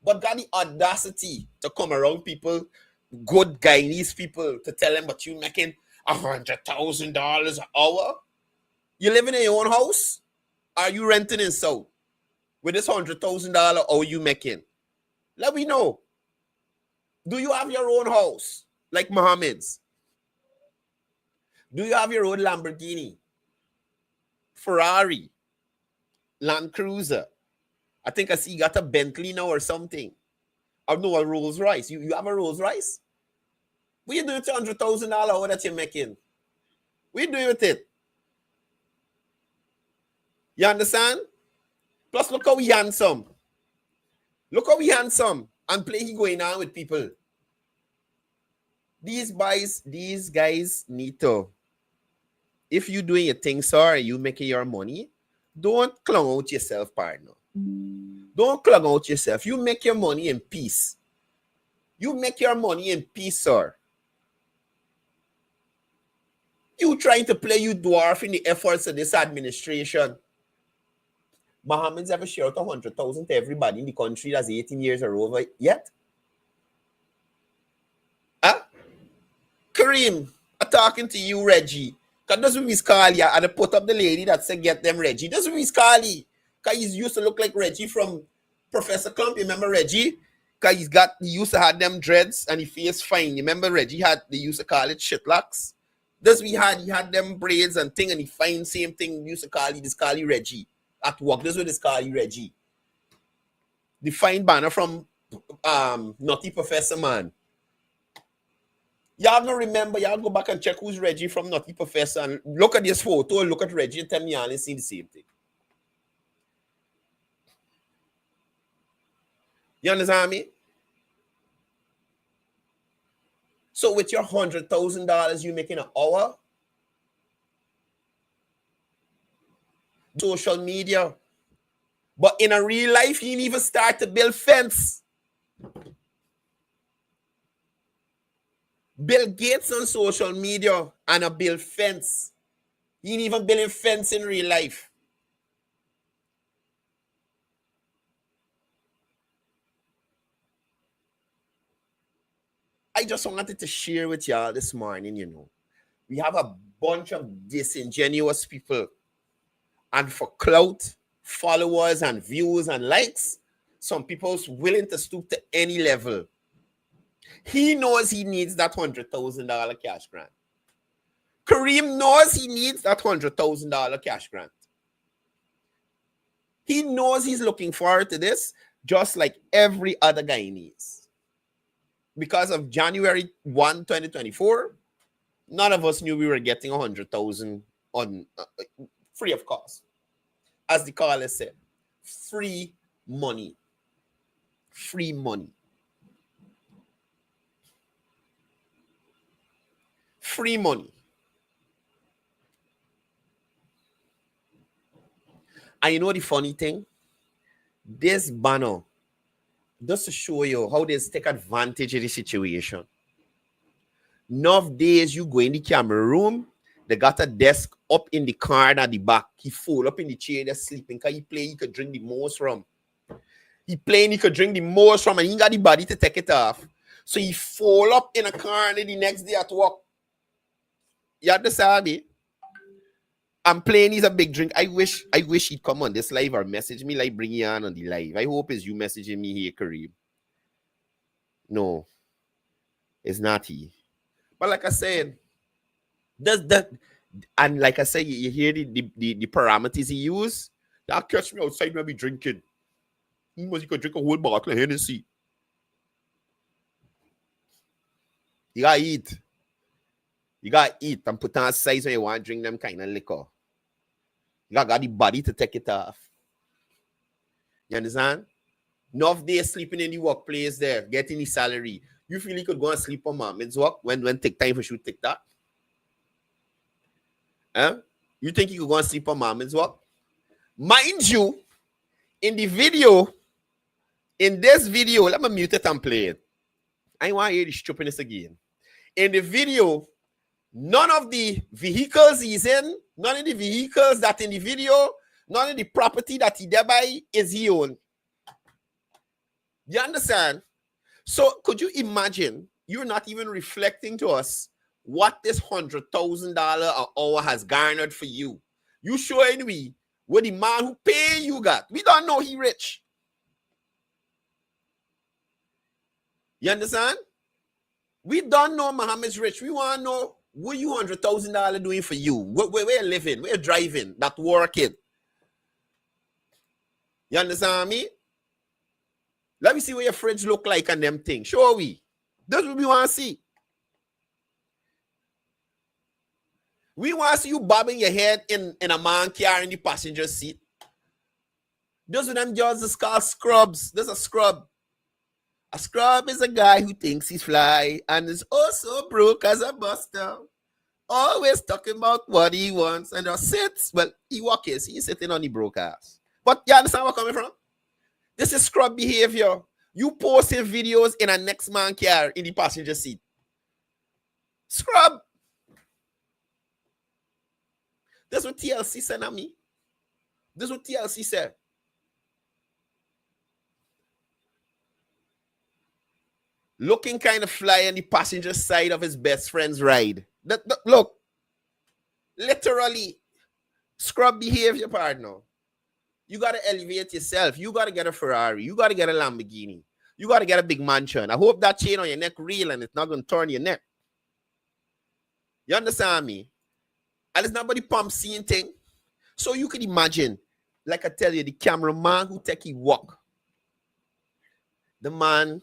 But got the audacity to come around people, good Guyanese people, to tell them, but you making $100,000 an hour? You living in your own house? Are you renting in South? With this $100,000 hour you making? Let me know. Do you have your own house? Like Mohammed's? Do you have your own Lamborghini? Ferrari? Land Cruiser? I think I see you got a Bentley now or something. I know a Rolls Royce. You have a Rolls Royce? What you doing with $100,000 hour that you're making? What you doing with it? You understand? Plus, look how we handsome. Look how we handsome and play he going on with people. These guys need to. If you doing your thing, sorry, you making your money, don't clung out yourself, partner. Don't clung out yourself. You make your money in peace. You make your money in peace, sir. You trying to play you dwarf in the efforts of this administration. Mohammed's ever shared out 100,000 to everybody in the country that's 18 years or over yet? Huh? Kareem, I'm talking to you, Reggie. Because doesn't we call you and put up the lady that said get them Reggie. Doesn't we call you? Because he used to look like Reggie from Professor Clump. You remember Reggie? Because he used to have them dreads and he face fine. You remember Reggie they used to call it shitlocks? He had them braids and thing and he fine same thing. Used to call you Reggie. At work, this is what they call you Reggie. The fine banner from Naughty Professor, man. Y'all don't remember, y'all go back and check who's Reggie from Naughty Professor and look at this photo and look at Reggie and tell me y'all ain't seen the same thing. You understand me? So with your $100,000 you making an hour, social media. But in a real life, you didn't even start to build fence. Bill Gates on social media and a build fence. He ain't even building fence in real life. I just wanted to share with y'all this morning, you know. We have a bunch of disingenuous people. And for clout, followers, and views and likes, some people's willing to stoop to any level. He knows he needs that $100,000 cash grant. Kareem knows he needs that $100,000 cash grant. He knows he's looking forward to this, just like every other Guyanese. Because of January 1, 2024, none of us knew we were getting $100,000 on free of cost. As the caller said, free money. Free money. Free money. And you know the funny thing? This banner, just to show you how they take advantage of the situation. Nowadays, you go in the camera room, they got a desk up in the car at the back. He fall up in the chair, they're sleeping. Because he play, he could drink the most from. He playing, he could drink the most from, and he got the body to take it off. So he fall up in a car and then the next day at work. You understand me? I'm playing, he's a big drink. I wish he'd come on this live or message me, like bring you on the live. I hope it's you messaging me here, Kareem. No, it's not he. But like I said, does that, and like I said, you hear the parameters he use. That catch me outside when I be drinking. He could drink a whole bottle of Hennessy. You gotta eat. You gotta eat and put on size when you want to drink them kind of liquor. You got the body to take it off. You understand? Enough days sleeping in the workplace there, getting the salary. You feel you could go and sleep on mom's work when take time for shoot TikTok? Huh? You think you could go and sleep on mom's work? Mind you, in this video, let me mute it and play it. I want to hear the stupidness again. In the video, none of the vehicles he's in, none of the vehicles that in the video, none of the property that he thereby is he own. You understand? So could you imagine, you're not even reflecting to us what this $100,000 an hour has garnered for you. You showing me what the man who pay you got. We don't know he rich. You understand? We don't know Muhammad's rich. We want to know what you $100,000 doing for you. Where you living? Where you driving? That working? You understand me? Let me see what your fridge look like and them things. Show we. That's what we want to see. We want to see you bobbing your head in a man car in the passenger seat. Those of them jobs is called scrubs. There's a scrub. A scrub is a guy who thinks he's fly and is also broke as a buster. Always talking about what he wants and just sits. Well, he walks. He's sitting on the broke ass. But you understand where I'm coming from? This is scrub behavior. You posting videos in a next man car in the passenger seat. Scrub. That's what TLC said at me. That's what TLC said. Looking kind of fly on the passenger side of his best friend's ride. Look, literally, scrub behavior, partner. You got to elevate yourself. You got to get a Ferrari. You got to get a Lamborghini. You got to get a big mansion. I hope that chain on your neck real and it's not going to turn your neck. You understand me? And it's not about the pump scene thing. So you can imagine, like I tell you, the cameraman who take his walk. The man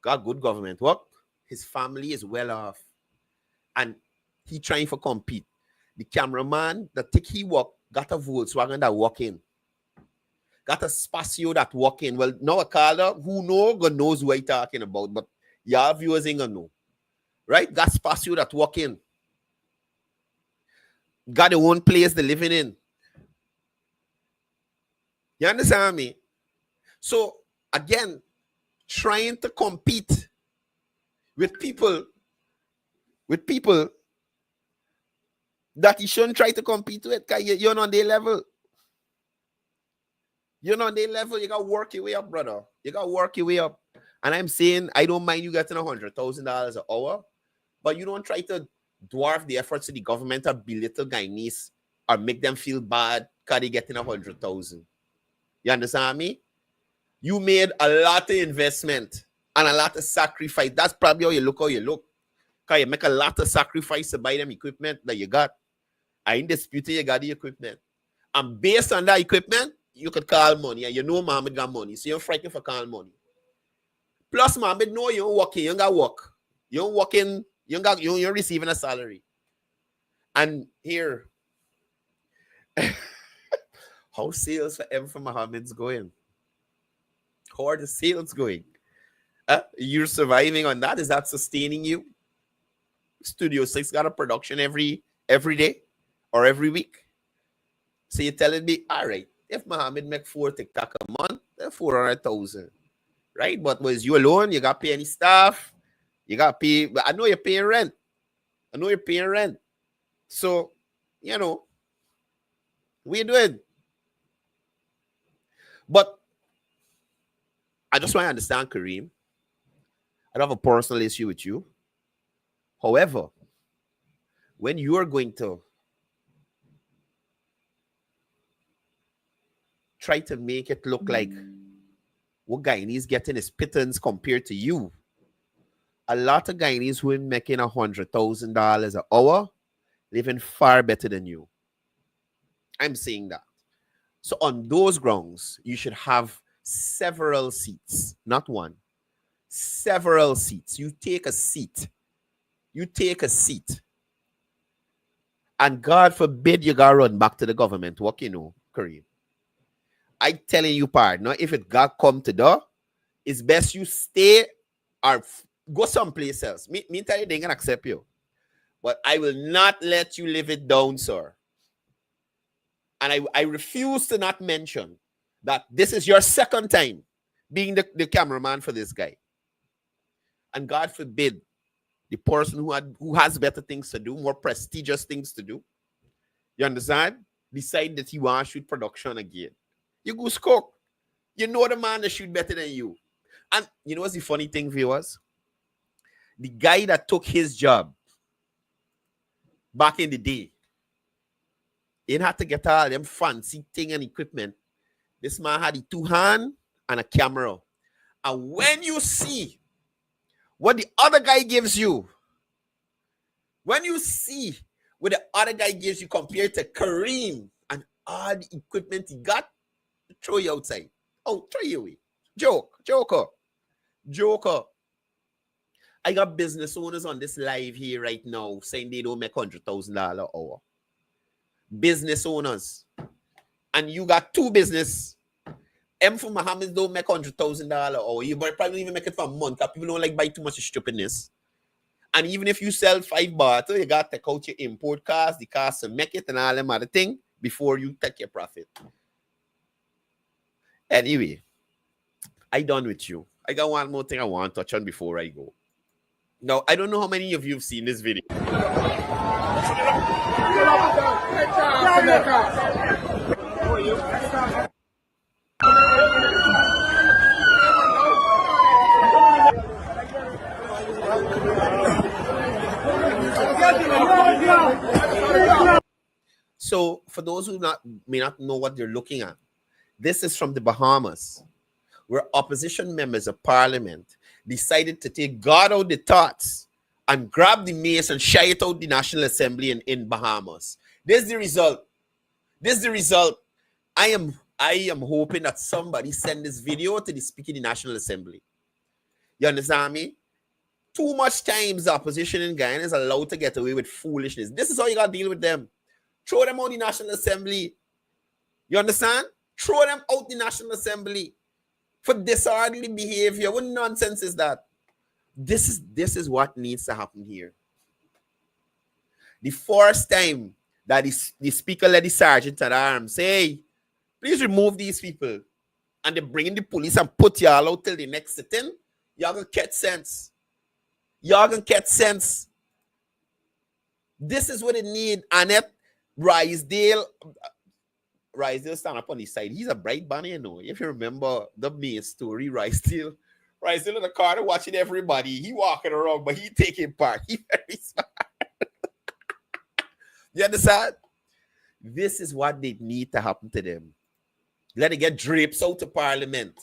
got good government work. His family is well off. And he trying to compete. The cameraman that take his walk got a Volkswagen that walk in. Got a Spacio that walk in. Well, now a caller who knows what I'm talking about, but y'all viewers ain't gonna know. Right? Got Spacio that walk in. Got their own place they're living in. You understand me? So, again, trying to compete with people that you shouldn't try to compete with because you're not on their level. You're not on their level. You got to work your way up, brother. You got to work your way up. And I'm saying, I don't mind you getting $100,000 an hour, but you don't try to dwarf the efforts of the government or belittle Guyanese or make them feel bad because they're getting $100,000. You understand me? You made a lot of investment and a lot of sacrifice. That's probably how you look. Because you make a lot of sacrifice to buy them equipment that you got. I ain't disputing you got the equipment. And based on that equipment, you could call money. And you know Mohammed got money. So you're frightened for calling money. Plus, Mohammed know you don't working. You don't got work. You don't working. You're receiving a salary. And here, How sales for M for Muhammad's going? How are the sales going? You're surviving on that? Is that sustaining you? Studio 6 got a production every day or every week. So you're telling me, all right, if Muhammad make 4 TikTok a month, then 400,000. Right? But was you alone? You got to pay any staff? You got to pay, but I know you're paying rent. So, you know, we doing. But I just want to understand, Kareem. I don't have a personal issue with you. However, when you are going to try to make it look like what Guyanese getting is pittance compared to you, a lot of Guyanese who are making $100,000 an hour living far better than you. I'm saying that. So on those grounds, you should have several seats, not one. Several seats. You take a seat. And God forbid you gotta run back to the government. What you know, Kareem? I telling you, partner, if it got come to door, it's best you stay or go someplace else. Me tell you, they ain't gonna accept you. But I will not let you live it down, sir. And I refuse to not mention that this is your second time being the cameraman for this guy. And God forbid the person who has better things to do, more prestigious things to do, you understand? Decide that he wants to shoot production again. You go cook. You know the man that shoot better than you. And you know what's the funny thing, viewers? The guy that took his job back in the day, he didn't have to get all them fancy thing and equipment. This man had the 2 hand and a camera. And when you see what the other guy gives you, when you see what the other guy gives you compared to Kareem and all the equipment he got, throw you outside. Oh, throw you away. Joker. I got business owners on this live here right now saying they don't make $100,000 an hour. Business owners. And you got 2 business. M for Muhammad don't make $100,000 an hour. You probably even make it for a month because people don't like buy too much stupidness. And even if you sell 5 bottles, you got to take out your import costs, the cost to make it and all them other thing before you take your profit. Anyway, I done with you. I got one more thing I want to touch on before I go. Now, I don't know how many of you have seen this video. So, for those who may not know what they're looking at, this is from the Bahamas, where opposition members of parliament decided to take God out the thoughts and grab the mace and shy it out the National Assembly in Bahamas. This is the result. I am hoping that somebody send this video to the Speaker of the National Assembly. You understand me? Too much times the opposition in Guyana is allowed to get away with foolishness. This is how you got to deal with them. Throw them out the National Assembly. You understand? Throw them out the National Assembly for disorderly behavior. What nonsense is that? This is what needs to happen here. The first time that the speaker led the sergeant at arms say, hey, please remove these people. And they bring in the police and put y'all out till the next sitting. Y'all gonna catch sense. This is what it need. Annette Risedale stand up on his side. He's a bright bunny, you know. If you remember the main story, Risedale in the car watching everybody. He walking around, but he taking part. He very smart. You understand? This is what they need to happen to them. Let it get drapes out to parliament.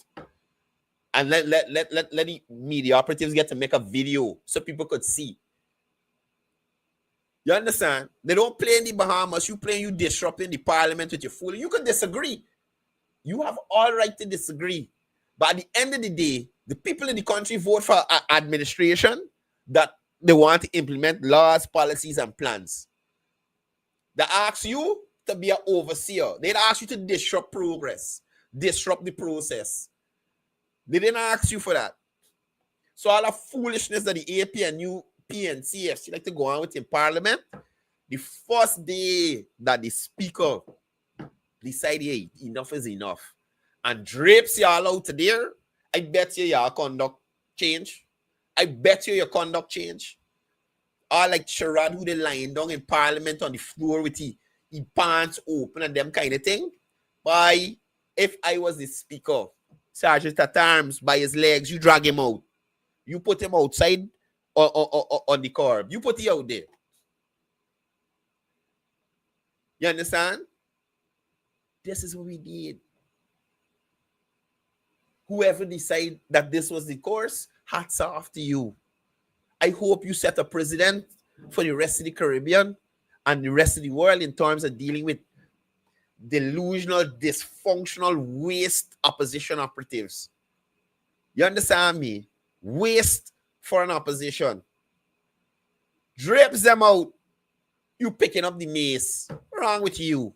And let the media operatives get to make a video so people could see. You understand? They don't play in the Bahamas. You disrupting the parliament with your fool. You can disagree. You have all right to disagree. But at the end of the day, the people in the country vote for administration that they want to implement laws, policies, and plans. They ask you to be an overseer. They'd ask you to disrupt progress, disrupt the process. They didn't ask you for that. So all the foolishness that the AP and UP and CFC like to go on with in Parliament, the first day that the Speaker decide, hey, enough is enough, and drapes y'all out there, I bet you your conduct change. I bet you your conduct change. Or like Sherrod, who they lying down in Parliament on the floor with he pants open and them kind of thing. Why, if I was the Speaker, Sergeant at arms by his legs, you drag him out. You put him outside or on the curb. You put him out there. You understand? This is what we did. Whoever decide that this was the course, hats off to you. I hope you set a precedent for the rest of the Caribbean and the rest of the world in terms of dealing with delusional, dysfunctional, waste opposition operatives. You understand me? Waste for an opposition. Drapes them out. You picking up the mace. What's wrong with you?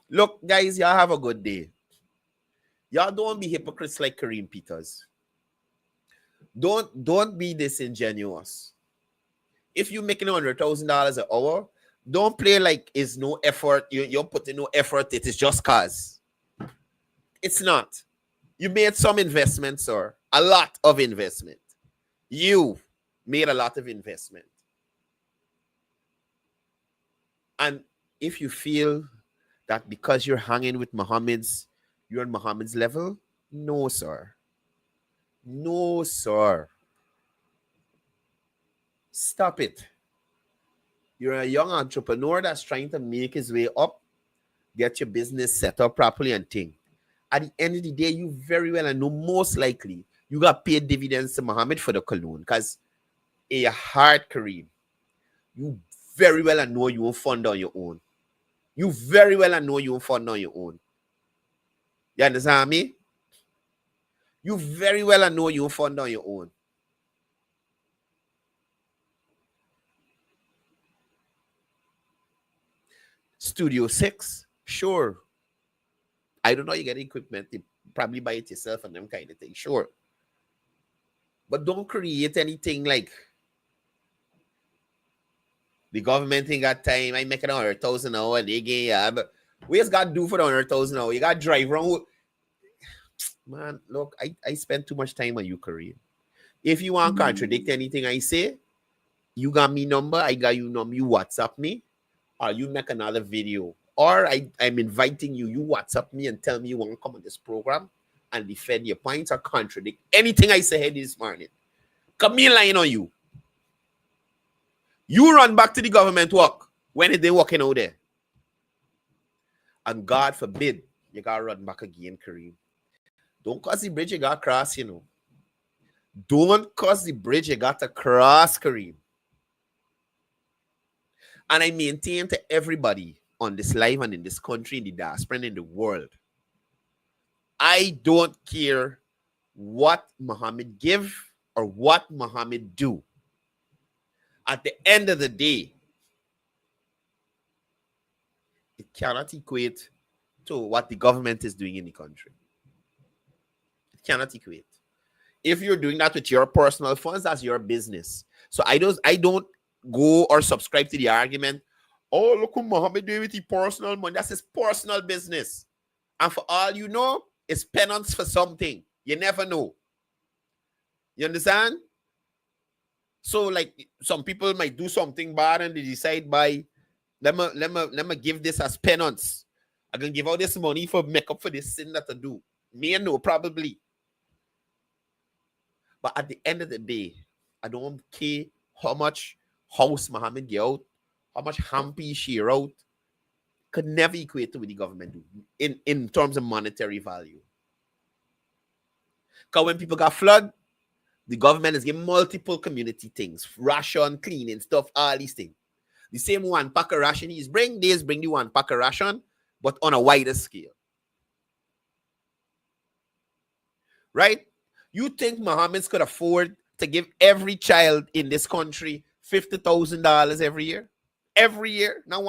Look, guys, y'all have a good day. Y'all don't be hypocrites like Kareem Peters. Don't be disingenuous. If you're making $100,000 an hour, don't play like it's no effort. You're putting no effort. It is just cause. It's not. You made some investment, sir. A lot of investment. You made a lot of investment. And if you feel that because you're hanging with Mohammed's, you're on Mohammed's level, no, sir. No, sir. Stop it. You're a young entrepreneur that's trying to make his way up, get your business set up properly and think. At the end of the day, you very well and know most likely you got paid dividends to Mohammed for the cologne because in your heart, Kareem, you very well and know you won't fund on your own. You very well and know you won't fund on your own. You understand me? You very well and know you won't fund on your own. Studio 6, sure. I don't know, you get equipment, you probably buy it yourself and them kind of thing, sure. But don't create anything like the government ain't got time. I make it 100,000 an hour and they get yeah, but we just got to do for the 100,000 an hour. You got to drive around. Man, look, I spend too much time on you, Kareem. If you want to contradict anything I say, you got me number, I got you number, you WhatsApp me, or you make another video. Or I'm inviting you, you WhatsApp me and tell me you want to come on this program and defend your points or contradict anything I said this morning. Come me lying on you. You run back to the government work when they working out there. And God forbid you got to run back again, Kareem. Don't cross the bridge you got to cross, you know. Don't cross the bridge you got to cross, Kareem. And I maintain to everybody on this live and in this country, in the diaspora, and in the world, I don't care what Muhammad give or what Muhammad do. At the end of the day, it cannot equate to what the government is doing in the country. It cannot equate. If you're doing that with your personal funds, that's your business. So I don't go or subscribe to the argument, oh, look what Muhammad doing with his personal money. That's his personal business. And for all you know, it's penance for something. You never know. You understand? So, like, some people might do something bad and they decide by, let me give this as penance. I'm going to give out this money for make up for this sin that I do. Me and no, probably. But at the end of the day, I don't care how much house Muhammad get out, how much hamper share out. Could never equate to what the government do in terms of monetary value. Because when people got flood, the government is giving multiple community things, ration, cleaning, stuff, all these things. The same one pack of ration he's bring the one pack of ration, but on a wider scale. Right? You think Mohammeds could afford to give every child in this country $50,000 every year? Every year, not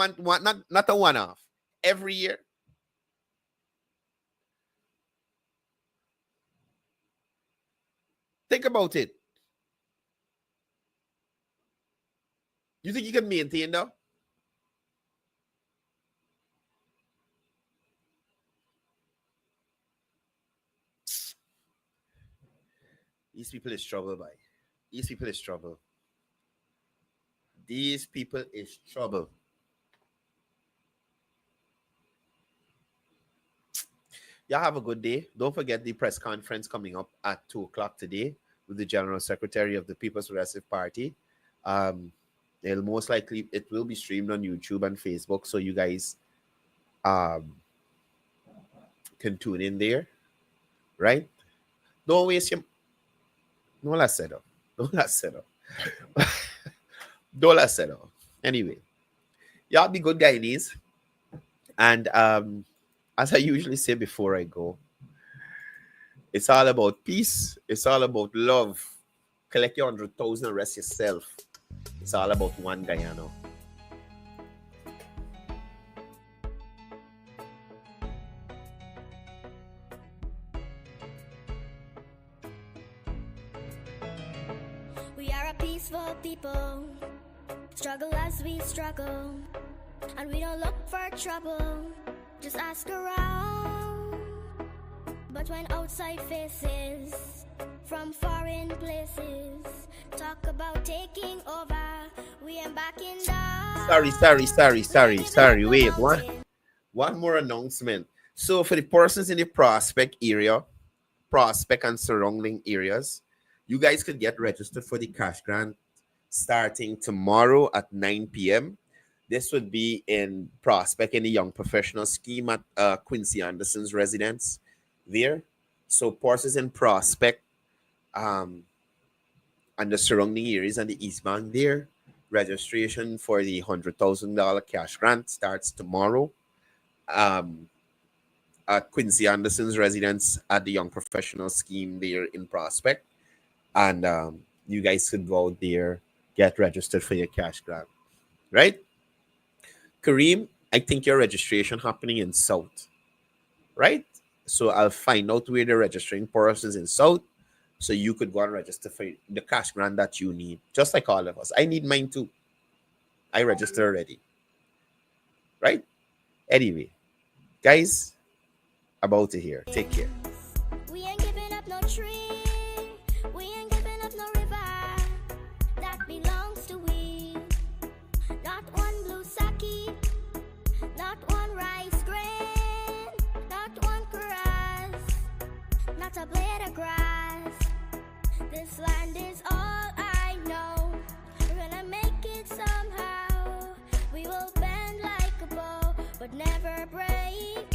not a one-off. Every year. Think about it. You think you can maintain though? These people is trouble, by. These people is trouble. These people is trouble. Y'all have a good day. Don't forget the press conference coming up at 2 o'clock today with the General Secretary of the People's Progressive Party. It'll most likely, it will be streamed on YouTube and Facebook, so you guys can tune in there, right? Don't waste your... No, let's set up. Don't let's set up. Don't let's set up. Anyway, y'all be good, Guyanese. And as I usually say before I go, it's all about peace. It's all about love. Collect your 100,000 and rest yourself. It's all about one Guyana. We are a peaceful people, struggle as we struggle, and we don't look for trouble, just ask around. But when outside faces from foreign places talk about taking over, we ain't backing down. Sorry. Wait, one more announcement. So for the persons in the Prospect area, Prospect and surrounding areas, you guys could get registered for the cash grant starting tomorrow at 9 p.m. This would be in Prospect in the Young Professional Scheme at Quincy Anderson's residence there. So persons in Prospect and the surrounding areas and the East Bank there, registration for the $100,000 cash grant starts tomorrow at Quincy Anderson's residence at the Young Professional Scheme there in Prospect. And you guys could go out there, get registered for your cash grant, right? Kareem, I think your registration happening in South, right? So I'll find out where the registering persons in South, so you could go and register for the cash grant that you need, just like all of us. I need mine too. I registered already, right? Anyway, guys, about to hear. Take care. We ain't giving up no tree. We ain't giving up no river that belongs to we. Not one blue sake, not one rice grain, not one grass, not a blade of grass. This land is all I know. We're gonna make it somehow. We will bend like a bow, but never break.